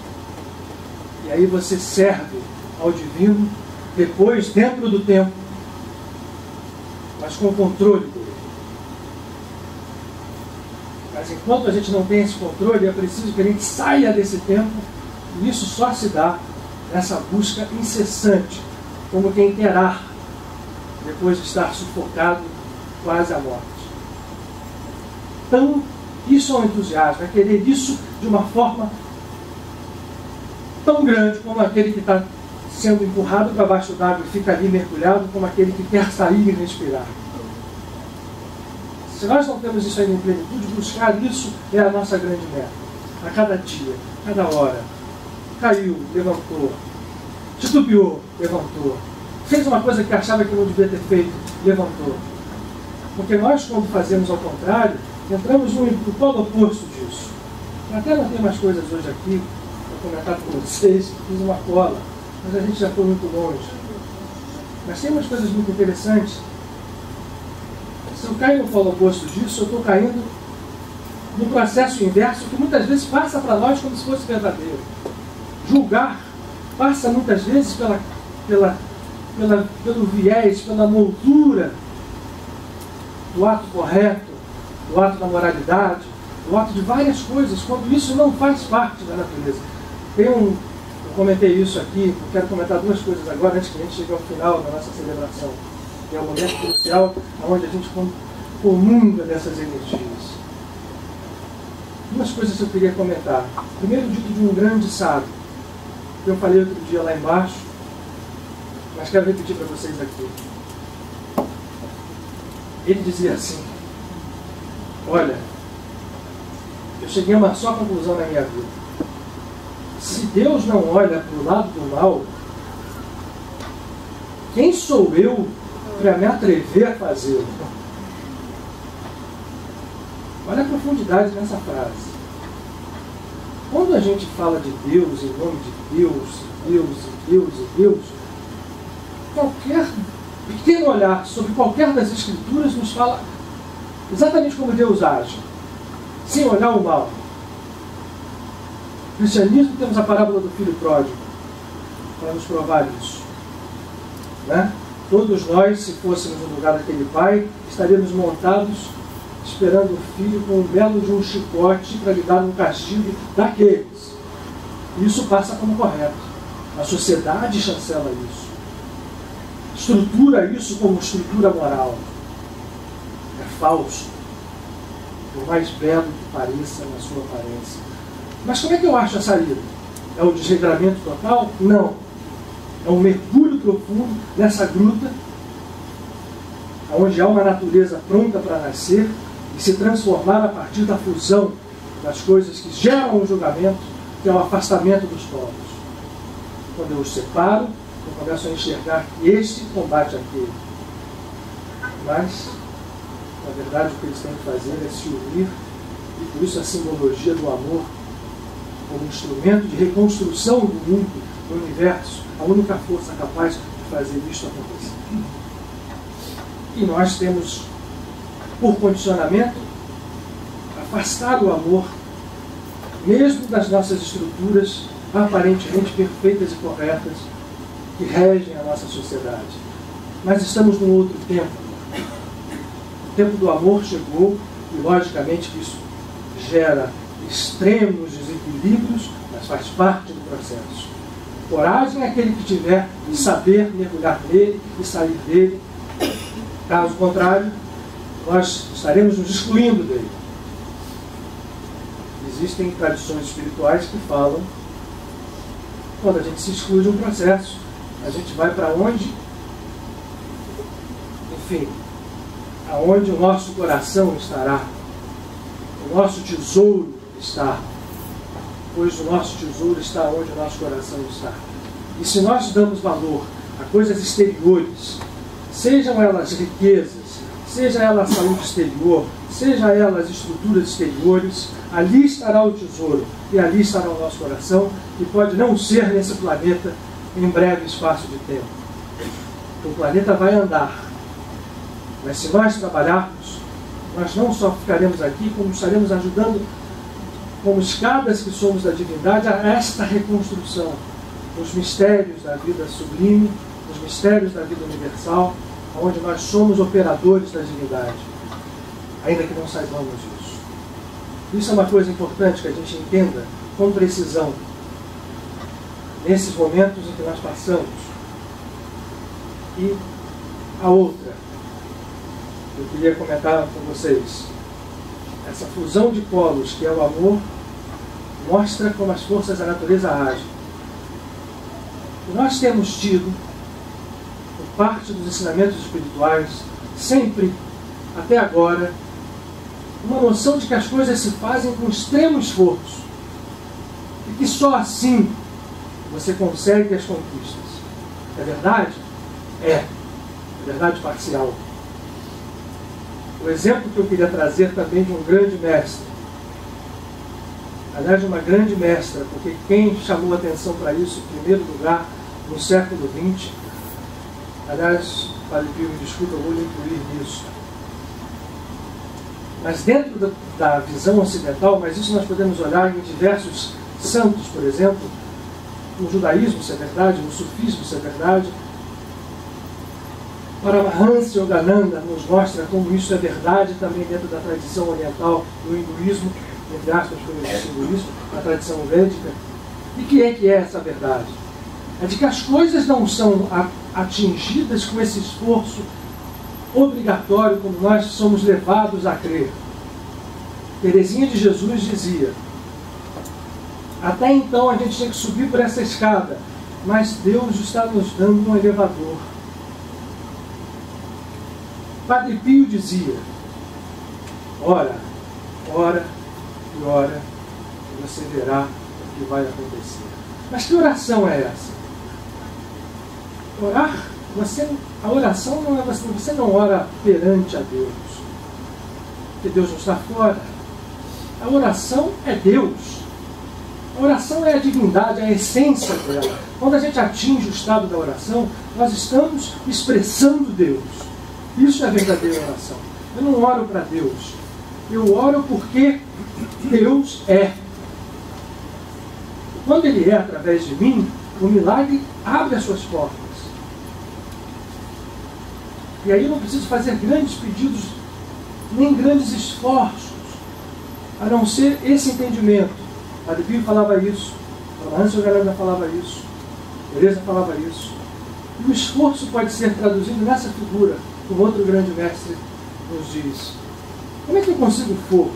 E aí você serve ao divino, depois, dentro do tempo, mas com o controle dele. Mas enquanto a gente não tem esse controle, é preciso que a gente saia desse tempo, e isso só se dá nessa busca incessante, como quem quer ar, depois de estar sufocado quase à morte. Então, isso é um entusiasmo, é querer isso de uma forma tão grande como aquele que está sendo empurrado para baixo d'água e fica ali mergulhado, como aquele que quer sair e respirar. Se nós não temos isso ainda em plenitude, buscar isso é a nossa grande meta. A cada dia, a cada hora. Caiu, levantou. Titubeou, levantou. Fez uma coisa que achava que não devia ter feito, levantou. Porque nós, quando fazemos ao contrário, entramos no polo oposto disso. Eu até não tenho mais coisas hoje aqui para comentar com vocês, fiz uma cola, mas a gente já foi muito longe. Mas tem umas coisas muito interessantes. Se eu caio no polo oposto disso, eu estou caindo no processo inverso que muitas vezes passa para nós como se fosse verdadeiro. Julgar passa muitas vezes pelo viés, pela moldura do ato correto, do ato da moralidade, do ato de várias coisas, quando isso não faz parte da natureza. Tem um Eu comentei isso aqui, eu quero comentar duas coisas agora, antes que a gente chegue ao final da nossa celebração. Que é um momento crucial, onde a gente comunga dessas energias. Duas coisas que eu queria comentar. Primeiro, dito de um grande sábio, que eu falei outro dia lá embaixo, mas quero repetir para vocês aqui. Ele dizia assim: olha, eu cheguei a uma só conclusão na minha vida. Se Deus não olha para o lado do mal, quem sou eu para me atrever a fazê-lo? Olha a profundidade nessa frase. Quando a gente fala de Deus, em nome de Deus, Deus e Deus e Deus, qualquer pequeno olhar sobre qualquer das Escrituras nos fala exatamente como Deus age, sem olhar o mal. No cristianismo temos a parábola do filho pródigo, para nos provar isso. Né? Todos nós, se fôssemos no lugar daquele pai, estaríamos montados, esperando o filho com um belo de um chicote para lhe dar um castigo daqueles. Isso passa como correto. A sociedade chancela isso. Estrutura isso como estrutura moral. É falso. Por mais belo que pareça na sua aparência. Mas como é que eu acho a saída? É o desregramento total? Não. É um mergulho profundo nessa gruta, onde há uma natureza pronta para nascer e se transformar a partir da fusão das coisas que geram o julgamento, que é o afastamento dos povos. Quando eu os separo, eu começo a enxergar que este combate aquele. Mas, na verdade, o que eles têm que fazer é se unir, e por isso a simbologia do amor como instrumento de reconstrução do mundo, do universo, a única força capaz de fazer isto acontecer. E nós temos, por condicionamento, afastar o amor, mesmo das nossas estruturas aparentemente perfeitas e corretas, que regem a nossa sociedade. Mas estamos num outro tempo. O tempo do amor chegou e, logicamente, isso gera extremos desequilíbrios, mas faz parte do processo. Coragem é aquele que tiver de saber mergulhar nele e sair dele. Caso contrário, nós estaremos nos excluindo dele. Existem tradições espirituais que falam que quando a gente se exclui de um processo, a gente vai para onde? Enfim, aonde o nosso coração estará, o nosso tesouro está, pois o nosso tesouro está onde o nosso coração está. E se nós damos valor a coisas exteriores, sejam elas riquezas, seja ela a saúde exterior, seja elas estruturas exteriores, ali estará o tesouro e ali estará o nosso coração, que pode não ser nesse planeta em breve espaço de tempo. O planeta vai andar, mas se nós trabalharmos, nós não só ficaremos aqui, como estaremos ajudando, como escadas que somos da divindade, a esta reconstrução, os mistérios da vida sublime, os mistérios da vida universal, onde nós somos operadores da divindade, ainda que não saibamos isso. Isso é uma coisa importante que a gente entenda com precisão, nesses momentos em que nós passamos. E a outra, eu queria comentar com vocês, essa fusão de polos que é o amor, mostra como as forças da natureza agem. E nós temos tido, por parte dos ensinamentos espirituais, sempre, até agora, uma noção de que as coisas se fazem com extremo esforço e que só assim você consegue as conquistas. É verdade? É verdade parcial. O exemplo que eu queria trazer também de um grande mestre, aliás, de uma grande mestra, porque quem chamou a atenção para isso em primeiro lugar no século XX, aliás, Padre Pio, me desculpa, eu vou lhe incluir nisso. Mas dentro da visão ocidental, mas isso nós podemos olhar em diversos santos, por exemplo, no judaísmo, isso é verdade, no sufismo, isso é verdade. Paramahansa Yogananda nos mostra como isso é verdade também dentro da tradição oriental, do hinduísmo, entre aspas, pelo simbolismo, a tradição védica. E que é essa verdade? É de que as coisas não são atingidas com esse esforço obrigatório como nós somos levados a crer. Teresinha de Jesus dizia: até então a gente tinha que subir por essa escada, mas Deus está nos dando um elevador. Padre Pio dizia: ora, ora e ora, e você verá o que vai acontecer. Mas que oração é essa? Orar, a oração não é você não ora perante a Deus, porque Deus não está fora. A oração é Deus. A oração é a divindade, a essência dela. Quando a gente atinge o estado da oração, nós estamos expressando Deus. Isso é a verdadeira oração. Eu não oro para Deus. Eu oro porque Deus é. Quando Ele é através de mim, o milagre abre as suas portas. E aí eu não preciso fazer grandes pedidos, nem grandes esforços, a não ser esse entendimento. Padre Pio falava isso, Dona Ângela Galera falava isso, Teresa falava isso. E o esforço pode ser traduzido nessa figura, como outro grande mestre nos diz. Como é que eu consigo fogo?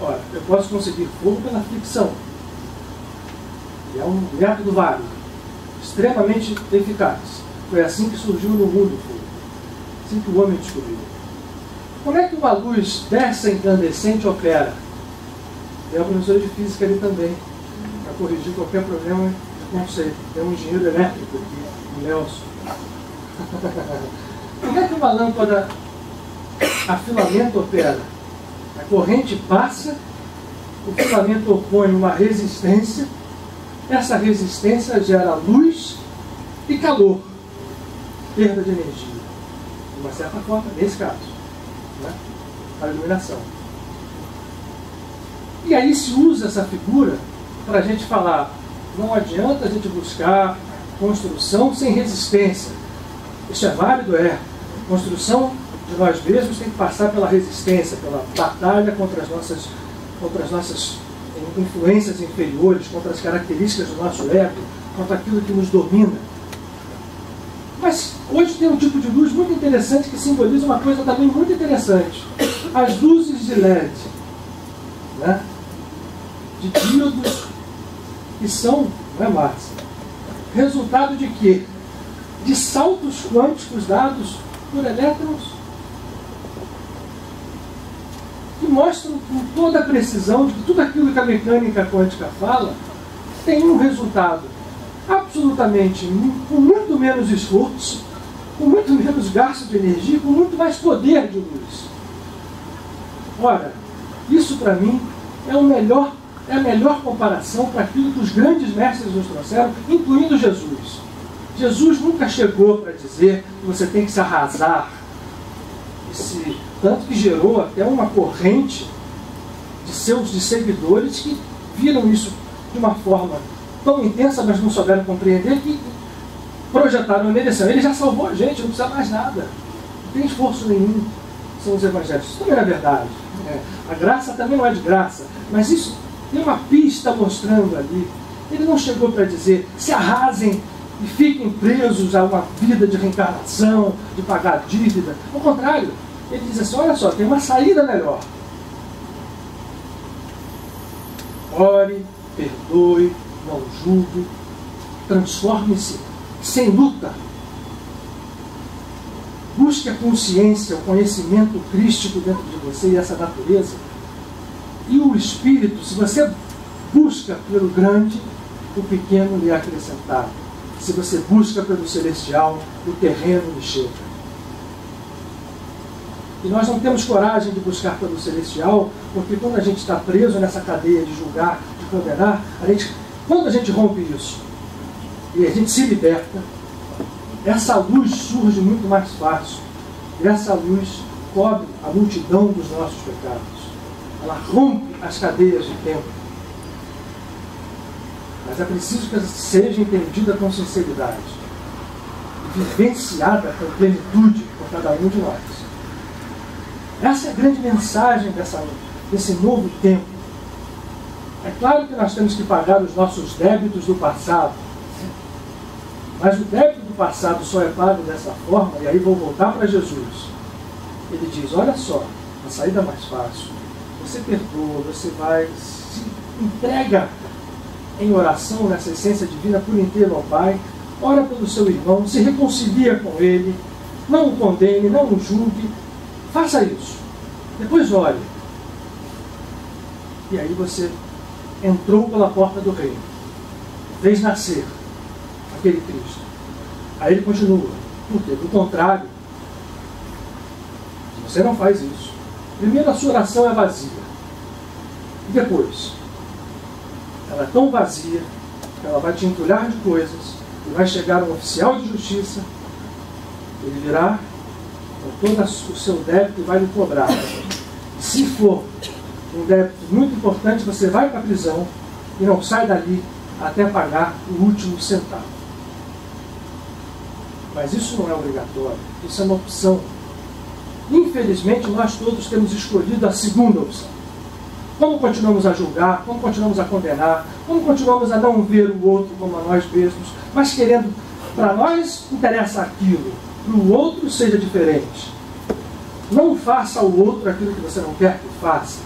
Ora, eu posso conseguir fogo pela fricção. E é um método válido, extremamente eficaz. Foi assim que surgiu no mundo o fogo. Assim que o homem descobriu. Como é que uma luz dessa incandescente opera? Tem uma professora de física ali também, para corrigir qualquer problema de conceito. Tem um engenheiro elétrico aqui, o Nelson. Como é que uma lâmpada a filamento opera? A corrente passa, o filamento opõe uma resistência, essa resistência gera luz e calor, perda de energia. De uma certa forma, nesse caso, né? Para a iluminação. E aí se usa essa figura para a gente falar, não adianta a gente buscar construção sem resistência. Isso é válido, é. Construção de nós mesmos tem que passar pela resistência, pela batalha contra as nossas influências inferiores, contra as características do nosso ego, contra aquilo que nos domina. Mas hoje tem um tipo de luz muito interessante que simboliza uma coisa também muito interessante. As luzes de LED, né? De díodos que são, não é, Márcia? Resultado de quê? De saltos quânticos dados por elétrons que mostram com toda a precisão de que tudo aquilo que a mecânica quântica fala tem um resultado absolutamente, com muito menos esforço, com muito menos gasto de energia, com muito mais poder de luz. Ora, isso para mim é a melhor comparação para aquilo que os grandes mestres nos trouxeram, incluindo Jesus. Jesus nunca chegou para dizer que você tem que se arrasar, tanto que gerou até uma corrente de seus seguidores que viram isso de uma forma tão intensa, mas não souberam compreender, que projetaram nele assim: ele já salvou a gente, não precisa mais nada, não tem esforço nenhum. São os evangelhos. Isso também não é verdade. A graça também não é de graça, mas isso tem uma pista mostrando ali. Ele não chegou para dizer: se arrasem e fiquem presos a uma vida de reencarnação, de pagar dívida. Ao contrário, ele diz assim: olha só, tem uma saída melhor. Ore, perdoe, não julgue, transforme-se sem luta. Busque a consciência, o conhecimento crístico dentro de você e essa natureza. E o Espírito, se você busca pelo grande, o pequeno lhe é acrescentado. Se você busca pelo celestial, o terreno lhe chega. E nós não temos coragem de buscar pelo celestial, porque quando a gente está preso nessa cadeia de julgar, de condenar, quando a gente rompe isso e a gente se liberta, essa luz surge muito mais fácil. E essa luz cobre a multidão dos nossos pecados. Ela rompe as cadeias de tempo. Mas é preciso que ela seja entendida com sinceridade e vivenciada com plenitude por cada um de nós. Essa é a grande mensagem desse novo tempo. É claro que nós temos que pagar os nossos débitos do passado, mas o débito do passado só é pago dessa forma, e aí vou voltar para Jesus. Ele diz, olha só, a saída mais fácil, você perdoa, você vai, se entrega em oração nessa essência divina por inteiro ao Pai, ora pelo seu irmão, se reconcilia com ele, não o condene, não o julgue, faça isso, depois ore. E aí você entrou pela porta do reino, fez nascer aquele Cristo. Aí ele continua, porque do contrário, você não faz isso. Primeiro, a sua oração é vazia. E depois, ela é tão vazia que ela vai te entulhar de coisas e vai chegar um oficial de justiça, ele virá com todo o seu débito e vai lhe cobrar. Se for um débito muito importante, você vai para a prisão e não sai dali até pagar o último centavo. Mas isso não é obrigatório, isso é uma opção. Infelizmente, nós todos temos escolhido a segunda opção. Como continuamos a julgar, como continuamos a condenar, como continuamos a não ver o outro como a nós mesmos, mas querendo, para nós interessa aquilo, para o outro seja diferente. Não faça ao outro aquilo que você não quer que faça.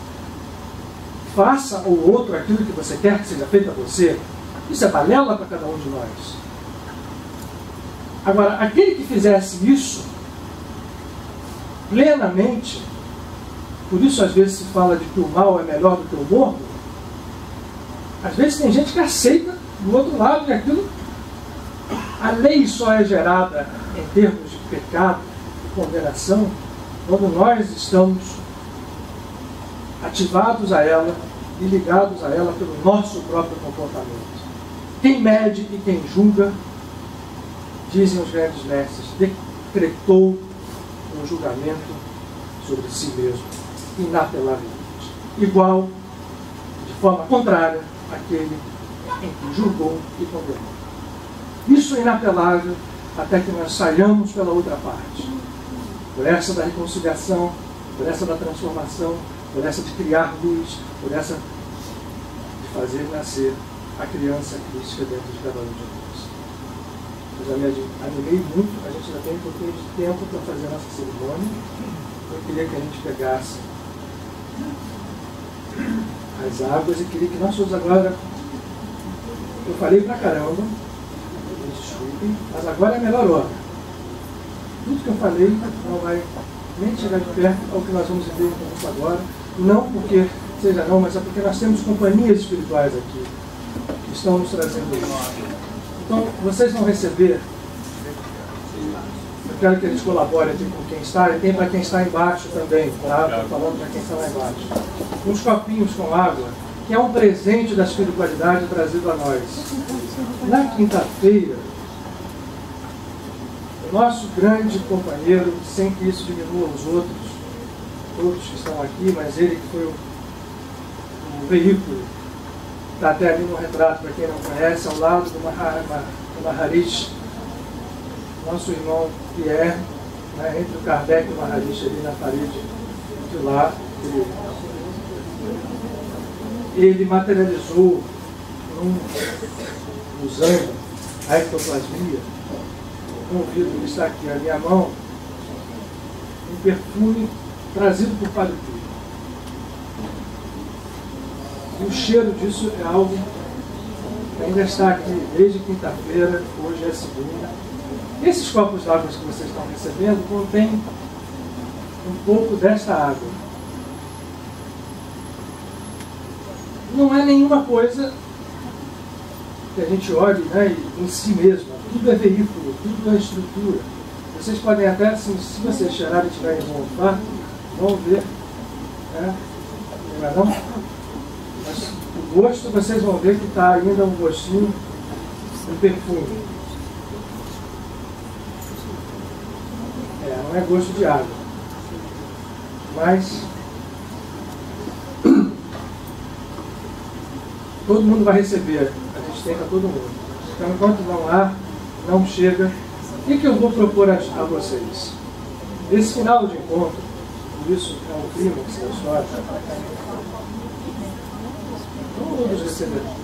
Faça ao outro aquilo que você quer que seja feito a você. Isso é balela para cada um de nós. Agora, aquele que fizesse isso plenamente, por isso às vezes se fala de que o mal é melhor do que o morno, às vezes tem gente que aceita do outro lado que aquilo, a lei só é gerada em termos de pecado e condenação quando nós estamos ativados a ela e ligados a ela pelo nosso próprio comportamento. Quem mede e quem julga, dizem os grandes mestres, decretou um julgamento sobre si mesmo, inapelavelmente. Igual, de forma contrária, àquele em que julgou e condenou. Isso é inapelável até que nós saiamos pela outra parte. Por essa da reconciliação, por essa da transformação, por essa de criar luz, por essa de fazer nascer a criança crística dentro de cada um de nós. Eu já me animei muito, a gente ainda tem um pouquinho de tempo para fazer a nossa cerimônia. Eu queria que a gente pegasse as águas e queria que nós todos agora... Eu falei pra caramba, me desculpem, mas agora é a melhor hora. Tudo que eu falei não vai nem chegar de perto ao que nós vamos ver agora. Não porque seja não, mas é porque nós temos companhias espirituais aqui que estão nos trazendo isso. Então, vocês vão receber, eu quero que eles colaborem aqui com quem está, e tem para quem está embaixo também, tá? Estou falando para quem está lá embaixo. Uns copinhos com água, que é um presente da espiritualidade trazido a nós. Na quinta-feira, o nosso grande companheiro, sem que isso diminua os outros, todos que estão aqui, mas ele que foi o veículo, está até ali no retrato, para quem não conhece, ao lado do Maharishi, nosso irmão Pierre, né, entre o Kardec e o Maharishi, ali na parede de lá, ele materializou, usando a ectoplasmia, convido ele está aqui na minha mão, um perfume trazido por Padre Pio. E o cheiro disso é algo que ainda está aqui desde quinta-feira, hoje é segunda. Esses copos d'água que vocês estão recebendo contêm um pouco desta água. Não é nenhuma coisa que a gente olhe, né, em si mesmo. Tudo é veículo, tudo é estrutura. Vocês podem até, se vocês cheirarem e tiverem bom olfato, vão ver, né? Não é não? Mas o gosto, vocês vão ver que está ainda um gostinho de perfume. Não é gosto de água. Mas todo mundo vai receber. A gente tem para todo mundo. Então, enquanto não há, não chega. O que eu vou propor a vocês? Esse final de encontro, por isso é um clímax da história, ou dos recebedores.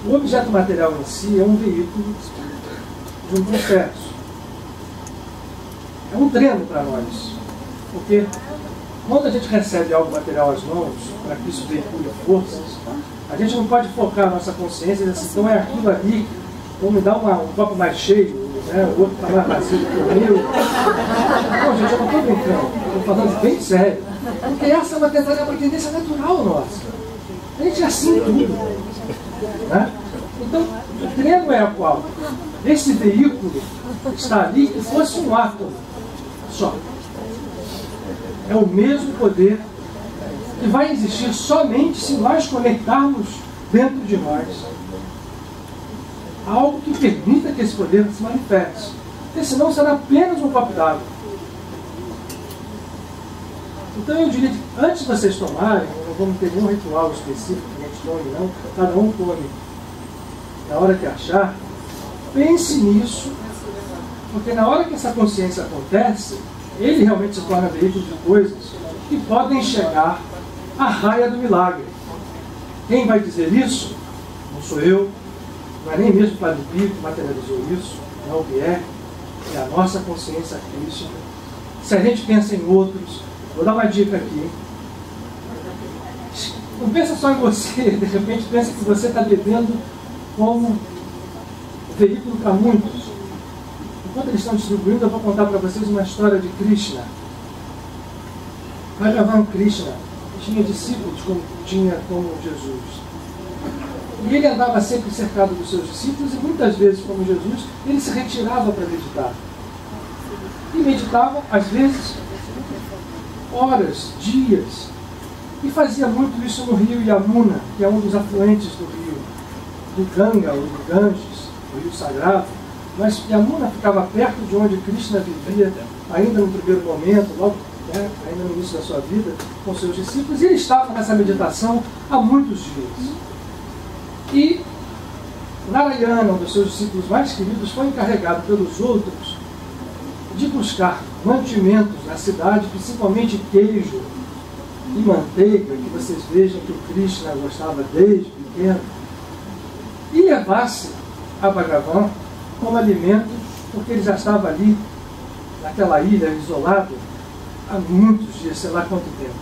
O objeto material em si é um veículo de um processo. É um treino para nós. Porque quando a gente recebe algo material às mãos, para que isso veicule forças, a gente não pode focar a nossa consciência e dizer assim, então é aquilo ali, então me dá um copo mais cheio, né? O outro está mais vazio do que o meu. Não, gente, eu não estou brincando, estou falando bem sério. Porque essa é uma tendência natural nossa. A gente é assim em tudo. Né? Então, o treino é a qual esse veículo está ali que fosse um átomo só. É o mesmo poder que vai existir somente se nós conectarmos dentro de nós algo que permita que esse poder se manifeste. Porque senão será apenas um copo d'água. Então eu diria que antes de vocês tomarem, não vamos ter nenhum ritual específico que a gente tome, não, cada um tome na hora que achar, pense nisso, porque na hora que essa consciência acontece, ele realmente se torna veículo de coisas que podem chegar à raia do milagre. Quem vai dizer isso? Não sou eu, não é nem mesmo o Padre Pio que materializou isso, não é o que é a nossa consciência crística. Se a gente pensa em outros, vou dar uma dica aqui. Não pensa só em você, de repente pensa que você está bebendo como veículo para muitos. Enquanto eles estão distribuindo, eu vou contar para vocês uma história de Krishna. Bhagavan Krishna tinha discípulos como tinha como Jesus. E ele andava sempre cercado dos seus discípulos e muitas vezes, como Jesus, ele se retirava para meditar. E meditava, às vezes, horas, dias. E fazia muito isso no rio Yamuna, que é um dos afluentes do rio, do Ganga ou do Ganges, o rio sagrado. Mas Yamuna ficava perto de onde Krishna vivia, ainda no primeiro momento, logo, ainda no início da sua vida, com seus discípulos, e ele estava nessa meditação há muitos dias. E Narayana, um dos seus discípulos mais queridos, foi encarregado pelos outros de buscar mantimentos na cidade, principalmente queijo e manteiga, que vocês vejam que o Krishna gostava desde pequeno, e levasse a Bhagavan como alimento, porque ele já estava ali, naquela ilha, isolado, há muitos dias, sei lá quanto tempo.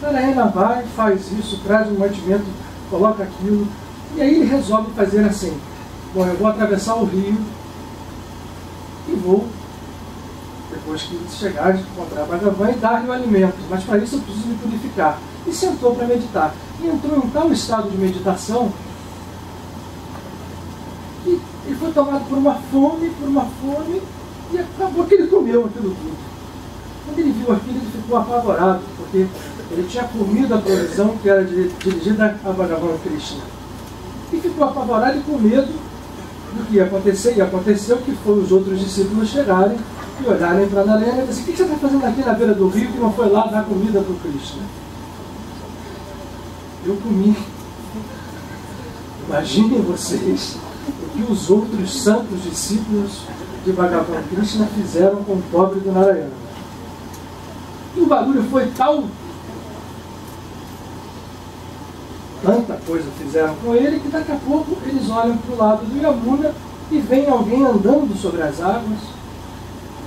Narayana vai, faz isso, traz um mantimento, coloca aquilo, e aí ele resolve fazer assim: bom, eu vou atravessar o rio e vou, depois que chegar, encontrar a Bhagavan e dar-lhe o alimento, mas para isso eu preciso me purificar. E sentou para meditar. E entrou em tal estado de meditação que ele foi tomado por uma fome, e acabou que ele comeu aquilo tudo. Quando ele viu aquilo, ele ficou apavorado, porque ele tinha comido a provisão que era dirigida a Bhagavan Krishna. E ficou apavorado e com medo do que ia acontecer, e aconteceu que foi os outros discípulos chegarem e olharem para Narayana e dizer: o que você está fazendo aqui na beira do rio que não foi lá dar comida para o Krishna? Eu comi. Imaginem vocês o que os outros santos discípulos de Bhagavan Krishna fizeram com o pobre do Narayana. E o barulho foi tal, tanta coisa fizeram com ele, que daqui a pouco eles olham para o lado do Yamuna e vem alguém andando sobre as águas,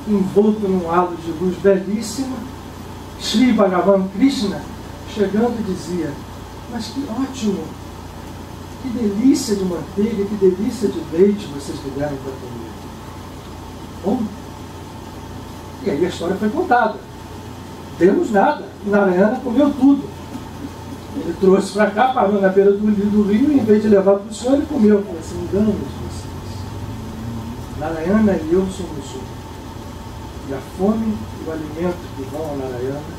envolto num halo de luz belíssima, Sri Bhagavan Krishna, chegando e dizia: mas que ótimo, que delícia de manteiga, que delícia de leite vocês me deram para comer. Bom, e aí a história foi contada. Demos nada, Narayana comeu tudo. Ele trouxe para cá, parou na beira do rio, e em vez de levar para o senhor, ele comeu. Eu falei assim: enganamos vocês. Narayana e eu somos um. E a fome e o alimento que vão a Narayana,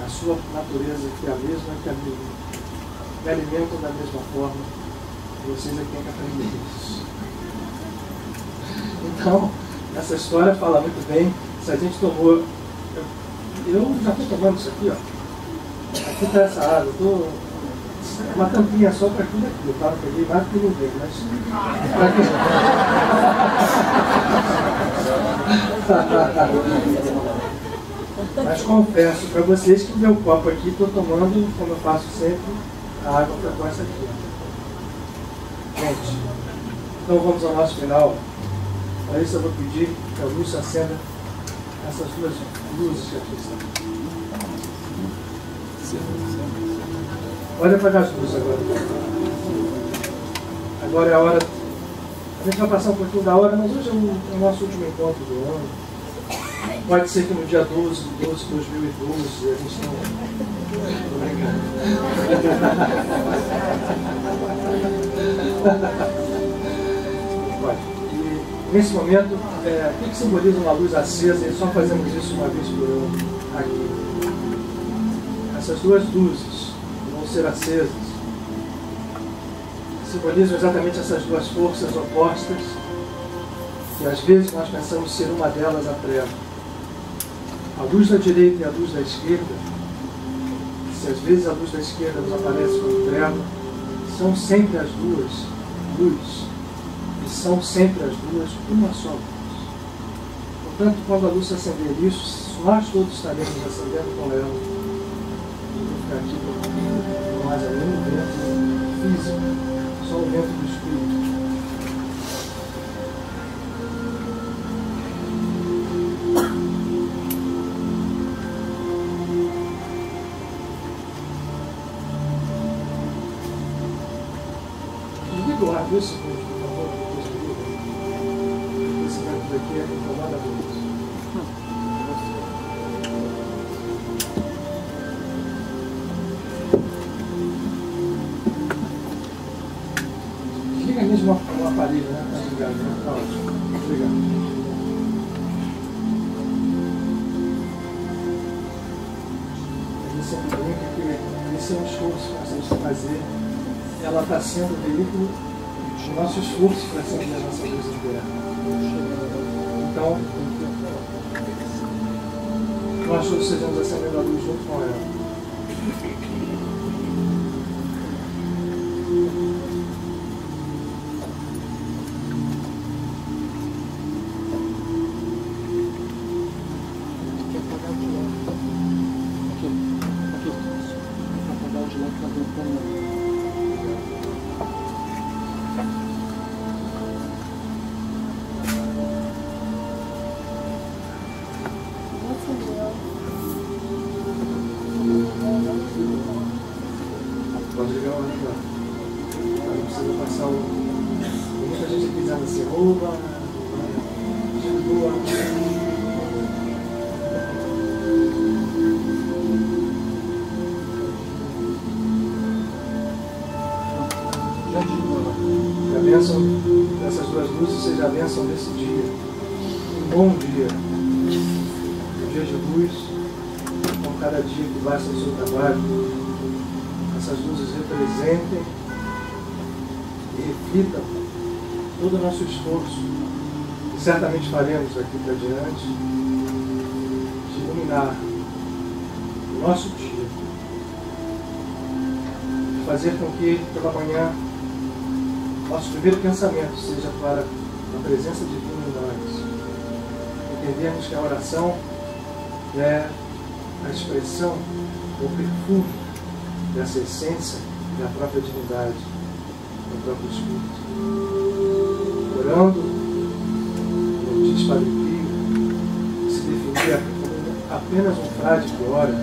na sua natureza, que é a mesma que a minha, me alimentam da mesma forma. Vocês aqui têm que aprender isso. Então, essa história fala muito bem. Se a gente tomou... Eu já estou tomando isso aqui, ó. Aqui está essa água. Uma tampinha só para aquilo aqui. Tá? Não peguei mais que ninguém, mas... Mas confesso para vocês que meu copo aqui estou tomando, como eu faço sempre, a água proposta aqui. Gente, então vamos ao nosso final. Para isso eu vou pedir que a luz acenda essas duas luzes que aqui estão. Olha para as luzes agora. Agora é a hora. A gente vai passar um pouquinho da hora, mas hoje é o nosso último encontro do ano. Pode ser que no dia 12 de 12 de 2012 a gente não. Tô brincando. Pode. E nesse momento, o que simboliza uma luz acesa? E só fazemos isso uma vez por ano aqui. Essas duas luzes vão ser acesas. Simbolizam exatamente essas duas forças opostas, que às vezes nós pensamos ser uma delas a treva. A luz da direita e a luz da esquerda, se às vezes a luz da esquerda nos aparece como treva, são sempre as duas luzes, e são sempre as duas uma só luz. Portanto, quando a luz se acender isso, nós todos estaremos acendendo com ela. Eu vou ficar aqui porque não há nenhum vento físico, só o vento do Espírito. Desliga o ar, viu, segundo, por favor, depois do esse vento daqui é incomoda muito. Liga mesmo o aparelho, né? Tá ligado, né? Tá ótimo. Obrigado. Ele sempre brinca que esse é um esforço que nós temos que fazer. Ela está sendo o veículo do nosso esforço para acender a nossa luz interna. Então, nós todos sejamos acendendo a luz junto com ela. Pode ligar o ar lá. Não precisa passar o. Tem muita gente aqui dizendo assim, rouba, que a bênção dessas duas luzes seja a bênção desse dia. Um bom dia. Um dia de luz, com cada dia que basta o seu trabalho. Essas luzes representem e reflitam todo o nosso esforço, que certamente faremos daqui para diante, de iluminar o nosso dia, de fazer com que pela manhã nosso primeiro pensamento seja para a presença divina em nós. Entendermos que a oração é a expressão, o perfume dessa essência da própria divindade, do próprio Espírito. Orando, como diz Padre Pio, se definia como apenas um frade que ora,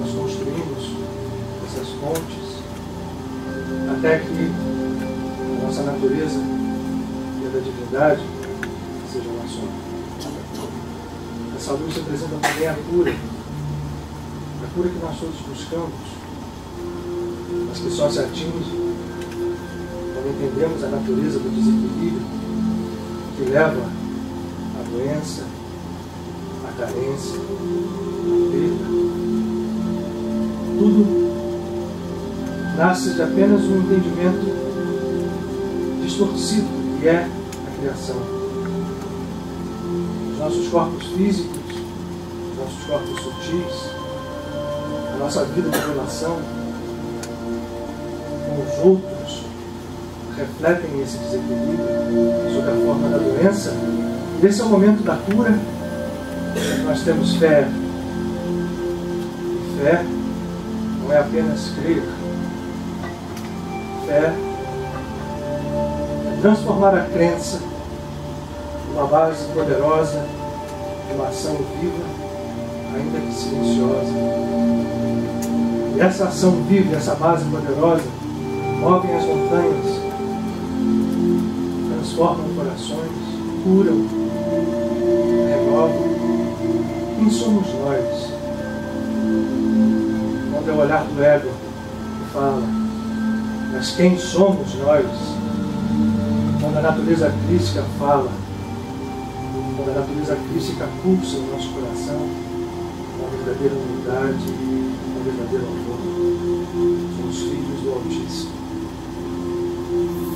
nós construímos essas pontes até que a nossa natureza e a da divindade sejam uma só. Essa luz representa também a cura que nós todos buscamos, mas que só se atinge quando entendemos a natureza do desequilíbrio que leva à doença, à carência, à perda. Tudo nasce de apenas um entendimento distorcido do que é a criação. Os nossos corpos físicos, os nossos corpos sutis, a nossa vida de relação com os outros refletem esse desequilíbrio sob a forma da doença. E esse é o momento da cura. nós temos fé. E fé não é apenas crer. Fé é transformar a crença numa base poderosa de uma ação viva, ainda que silenciosa. E essa ação viva, essa base poderosa, movem as montanhas, transformam corações, curam, renovam. Quem somos nós? Quando é o olhar do ego que fala, mas quem somos nós? Quando a natureza crística fala, quando a natureza crística pulsa no nosso coração, uma verdadeira humildade, um verdadeiro amor. Somos filhos do Altíssimo,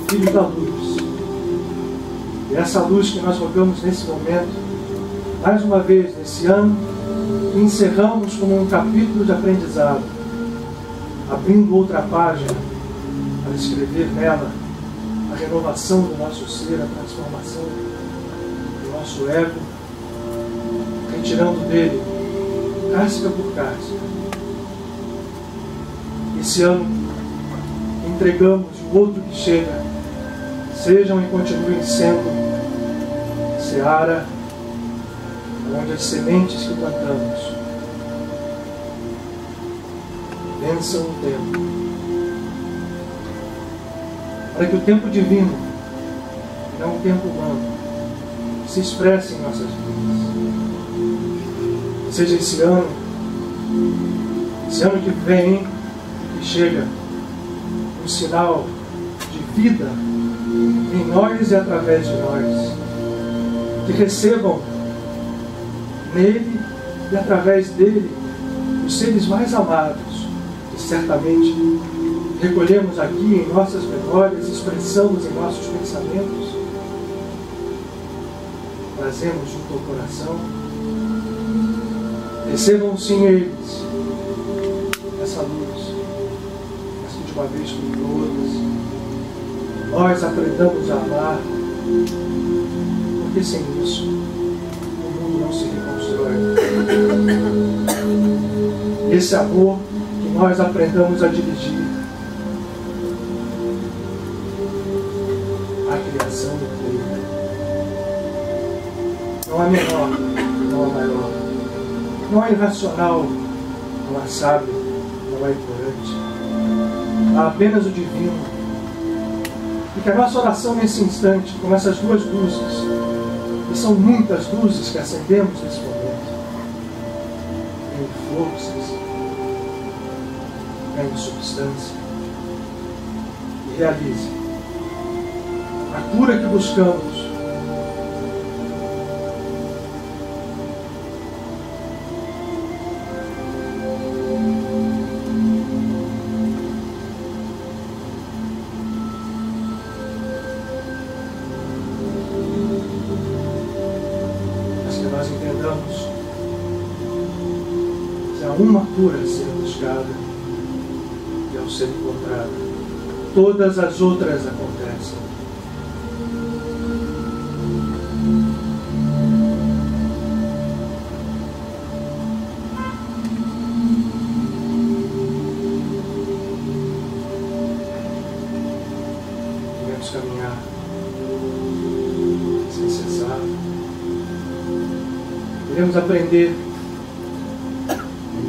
filhos da luz. E essa luz que nós rogamos nesse momento, mais uma vez nesse ano, encerramos como um capítulo de aprendizado, abrindo outra página para escrever nela a renovação do nosso ser, a transformação do nosso ego, retirando dele casca por casca. Esse ano entregamos o outro que chega, sejam e continuem sendo seara, onde as sementes que plantamos vençam o tempo, para que o tempo divino, e não o tempo humano, se expresse em nossas vidas. Seja esse ano que vem, que chega, um sinal de vida em nós e através de nós, que recebam nele e através dele os seres mais amados, que certamente recolhemos aqui em nossas memórias, expressamos em nossos pensamentos, trazemos junto ao coração. Recebam sim eles essa luz, mas que de uma vez por todas nós aprendamos a amar, porque sem isso o mundo não se reconstrói. Esse amor que nós aprendamos a dirigir a criação inteira. Não é menor, não é maior. Não é irracional, não é sábio, não é ignorante. Há apenas o divino. E que a nossa oração nesse instante, com essas duas luzes, e são muitas luzes que acendemos nesse momento, ganhem forças, ganhem substância, e realize a cura que buscamos. Uma cura a ser buscada e ao ser encontrada, todas as outras acontecem. Devemos caminhar sem cessar. Devemos aprender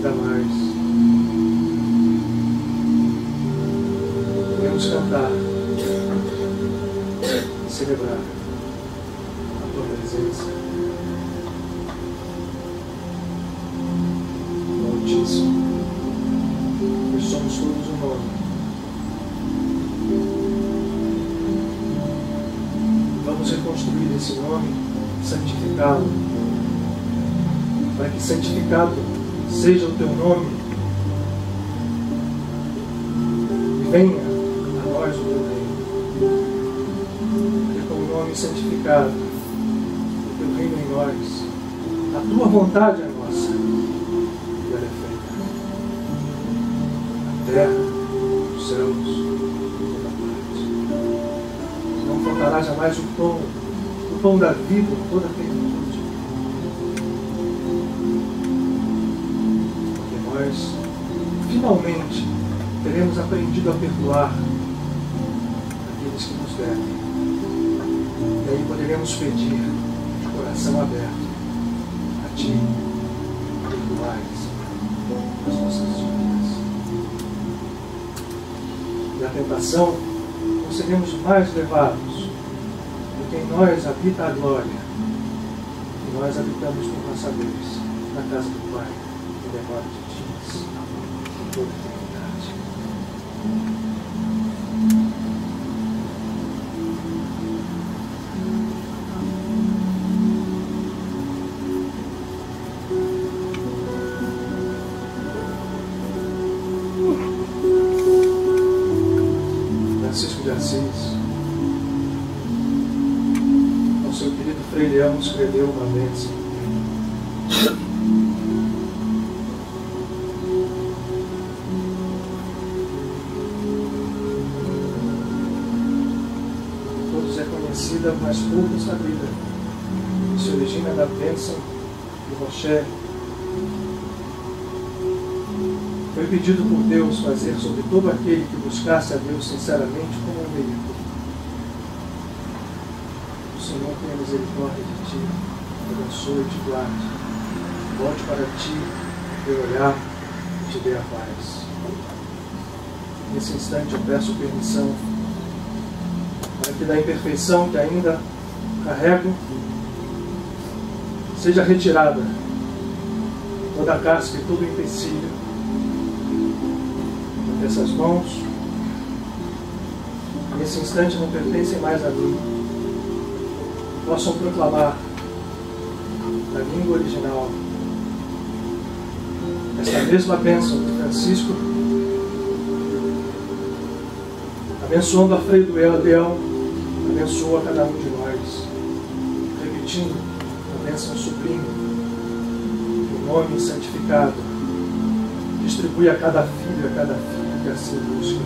mais. Devemos cantar e celebrar a tua presença no Altíssimo, pois somos todos um nome. Vamos reconstruir esse nome, santificá-lo, para que santificado seja o teu nome e venha a nós o teu reino. E com o nome santificado, o teu reino em nós, a tua vontade é nossa e ela é feita na terra, nos céus, em toda parte. Não faltará jamais o pão da vida, toda a plenitude. nós finalmente teremos aprendido a perdoar aqueles que nos devem. E aí poderemos pedir de coração aberto a Ti, perdoares as nossas dívidas. E a tentação não seremos mais levados, porque em nós habita a glória. E nós habitamos por nossa vez na casa do Pai, em demora de dias, em toda a eternidade. Francisco de Assis, ao seu querido Frei Leão, escreveu uma vez: todos é conhecida, mas pouco sabida, que se origina da bênção do Rocher. Foi pedido por Deus fazer sobre todo aquele que buscasse a Deus sinceramente como um veículo. O Senhor tenha misericórdia de ti, te abençoe e te guarde. Volte para ti, teu olhar e te dê a paz. Nesse instante eu peço permissão para que da imperfeição que ainda carrego seja retirada toda a casca e todo o empecilho. Essas mãos, nesse instante, não pertencem mais a mim, possam proclamar na língua original esta mesma bênção que Francisco, abençoando a Frei do Leão, abençoa a cada um de nós, repetindo a bênção sublime, o nome santificado, distribui a cada filho, a cada filha que assim busca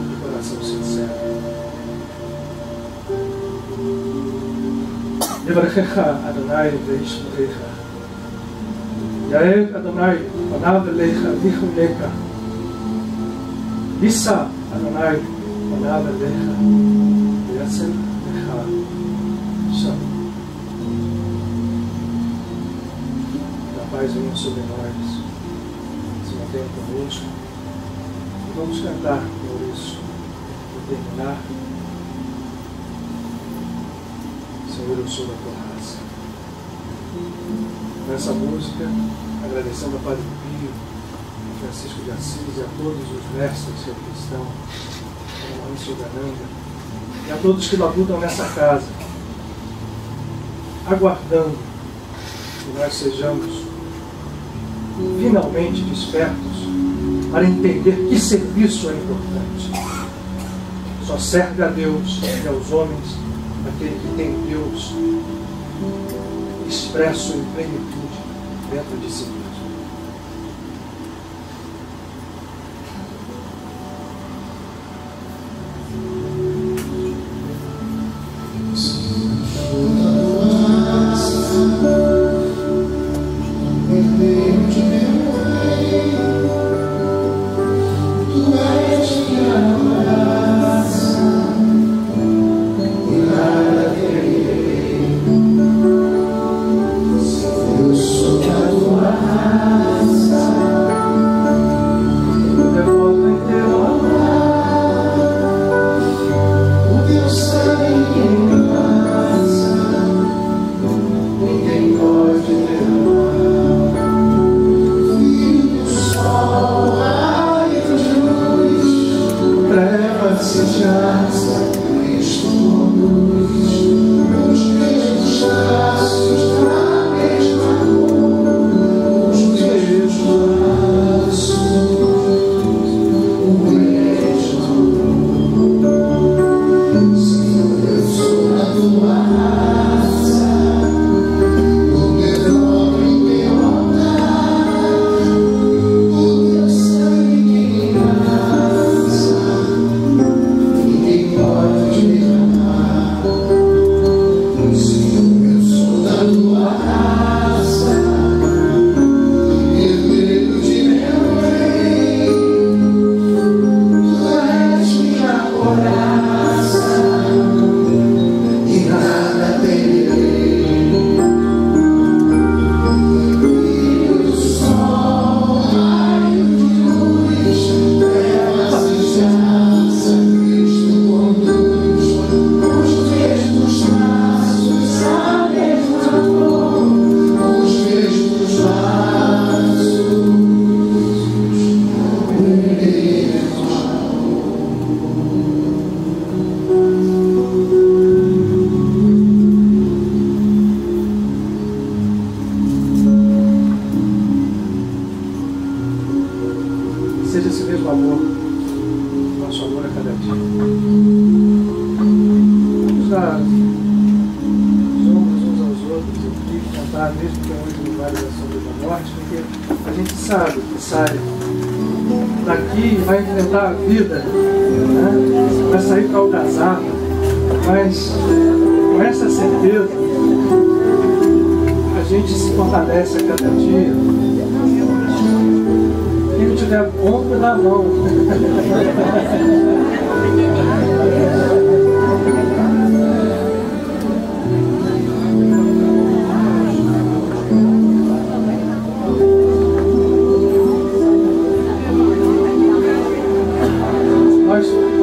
de coração sincero. Yevrechecha Adonai veishmerecha. Yael Adonai panav elecha vichuleka. Yisa Adonai panav elecha v'yasem lecha shalom. Que a paz venha sobre nós, se mantenha conosco. Vamos cantar por isso, para terminar. Senhor, eu sou da tua raça. Nessa música, agradecendo a Padre Pio, a Francisco de Assis e a todos os mestres que aqui estão, a Mãe Sogananda, e a todos que labutam nessa casa, aguardando que nós sejamos finalmente despertos para entender que serviço é importante. Só serve a Deus e aos homens aquele que tem Deus expresso em plenitude dentro de si mesmo. Eu sou da tua estar, mesmo que hoje no vale da sombra da morte, porque a gente sabe que sai daqui e vai enfrentar a vida, né? Vai sair para algazarra, mas com essa certeza a gente se fortalece a cada dia. Quem não tiver ombro, dá a mão.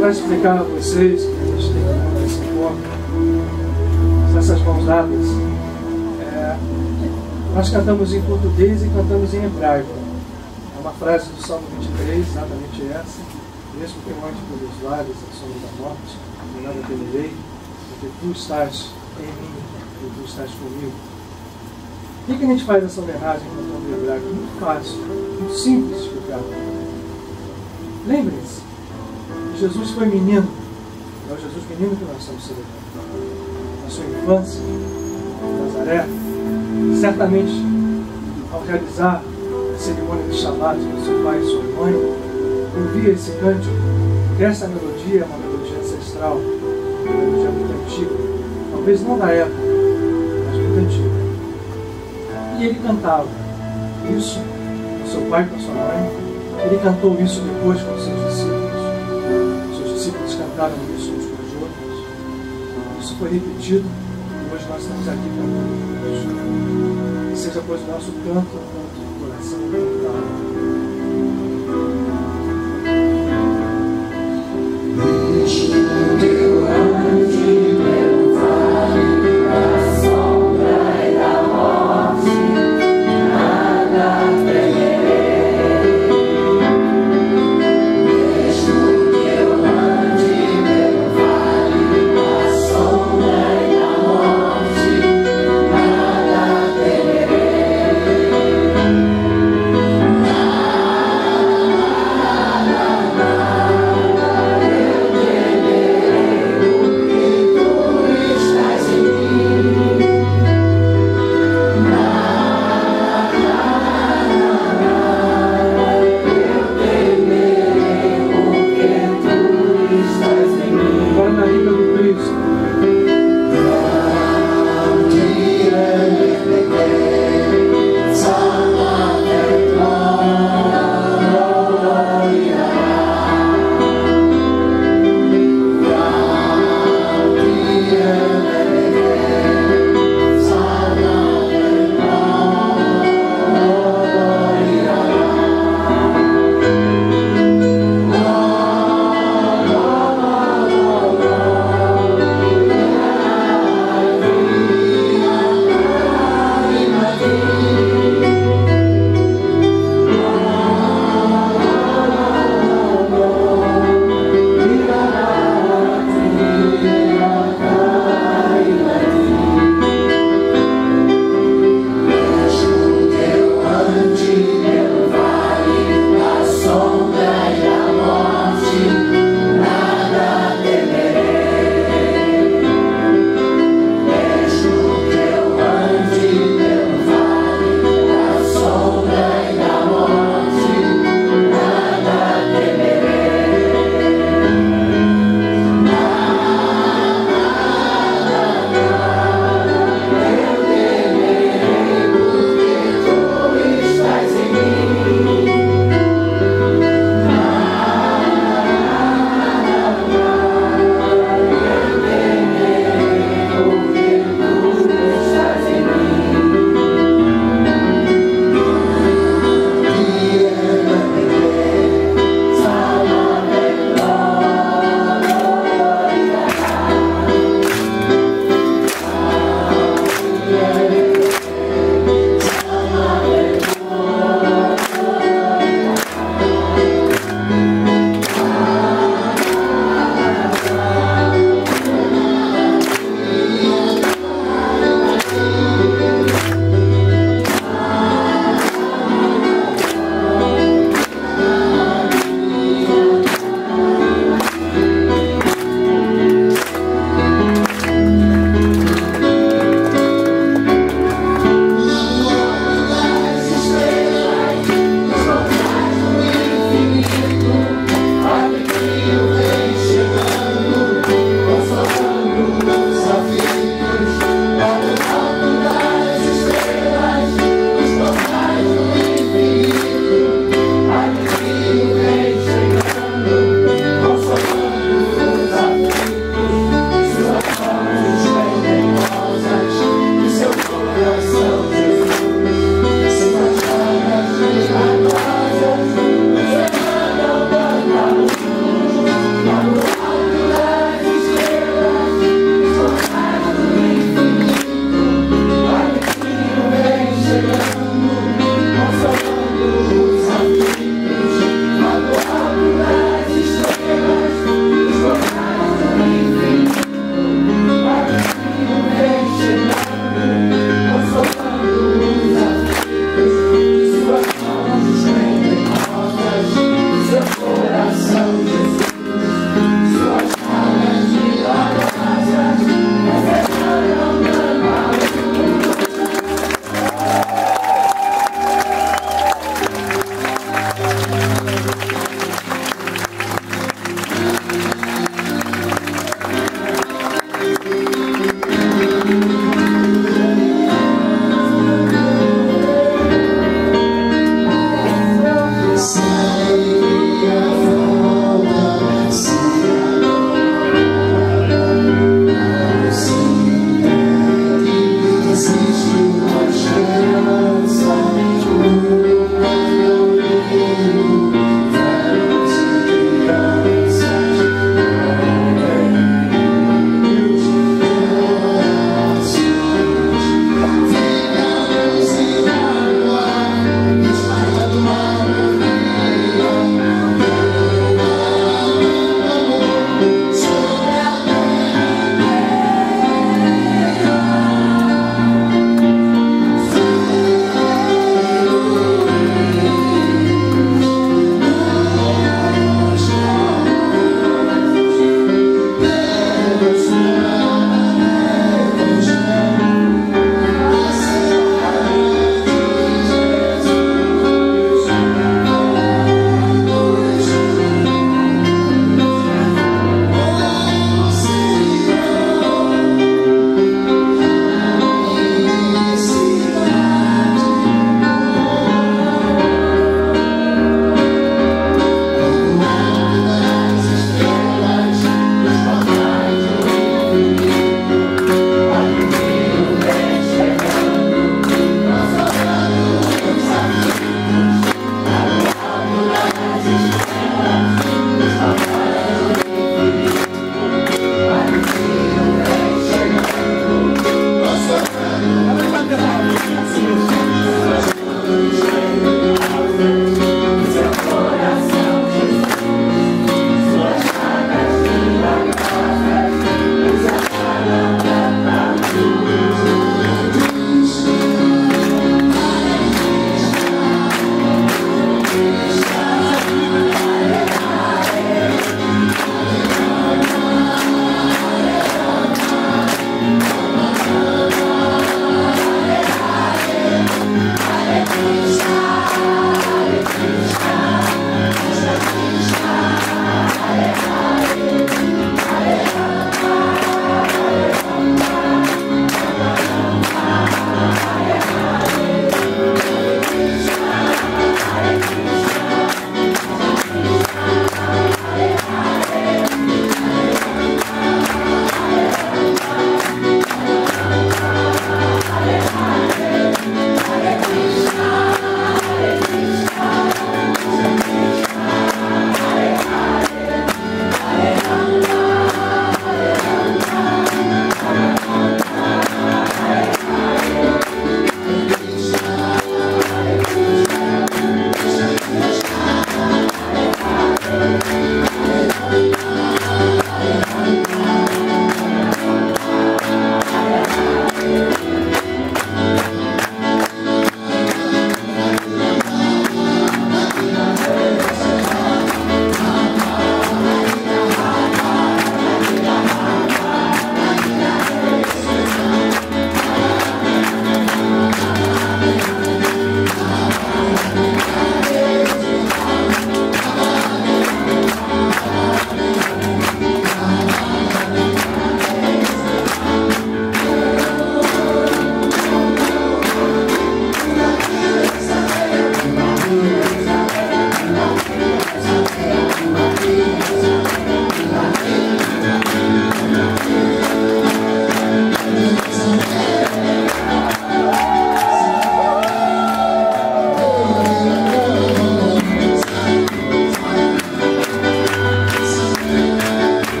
Para explicar a vocês que a gente tem nesse encontro, essas mãos dadas, nós cantamos em português e cantamos em hebraico. É uma frase do Salmo 23, exatamente essa: mesmo que eu ande pelos vales à sombra da morte, de nada temerei, porque tu estás em mim e tu estás comigo. Por que a gente faz essa homenagem cantando em hebraico? Muito fácil, muito simples de explicar. Lembrem-se, Jesus foi menino, é o Jesus menino que nós estamos celebrando. Na sua infância, em Nazaré, certamente, ao realizar a cerimônia de Shabat com seu pai e sua mãe, ouvia esse cântico, porque essa melodia é uma melodia ancestral, uma melodia muito antiga, talvez não da época, mas muito antiga. E ele cantava isso com seu pai e com sua mãe. Ele cantou isso depois com seus discípulos. Seus discípulos cantaram isso uns com os outros. Isso foi repetido e hoje nós estamos aqui cantando. Que seja, pois, o nosso canto do coração cantado.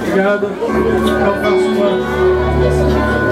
Obrigado. Até o próximo ano.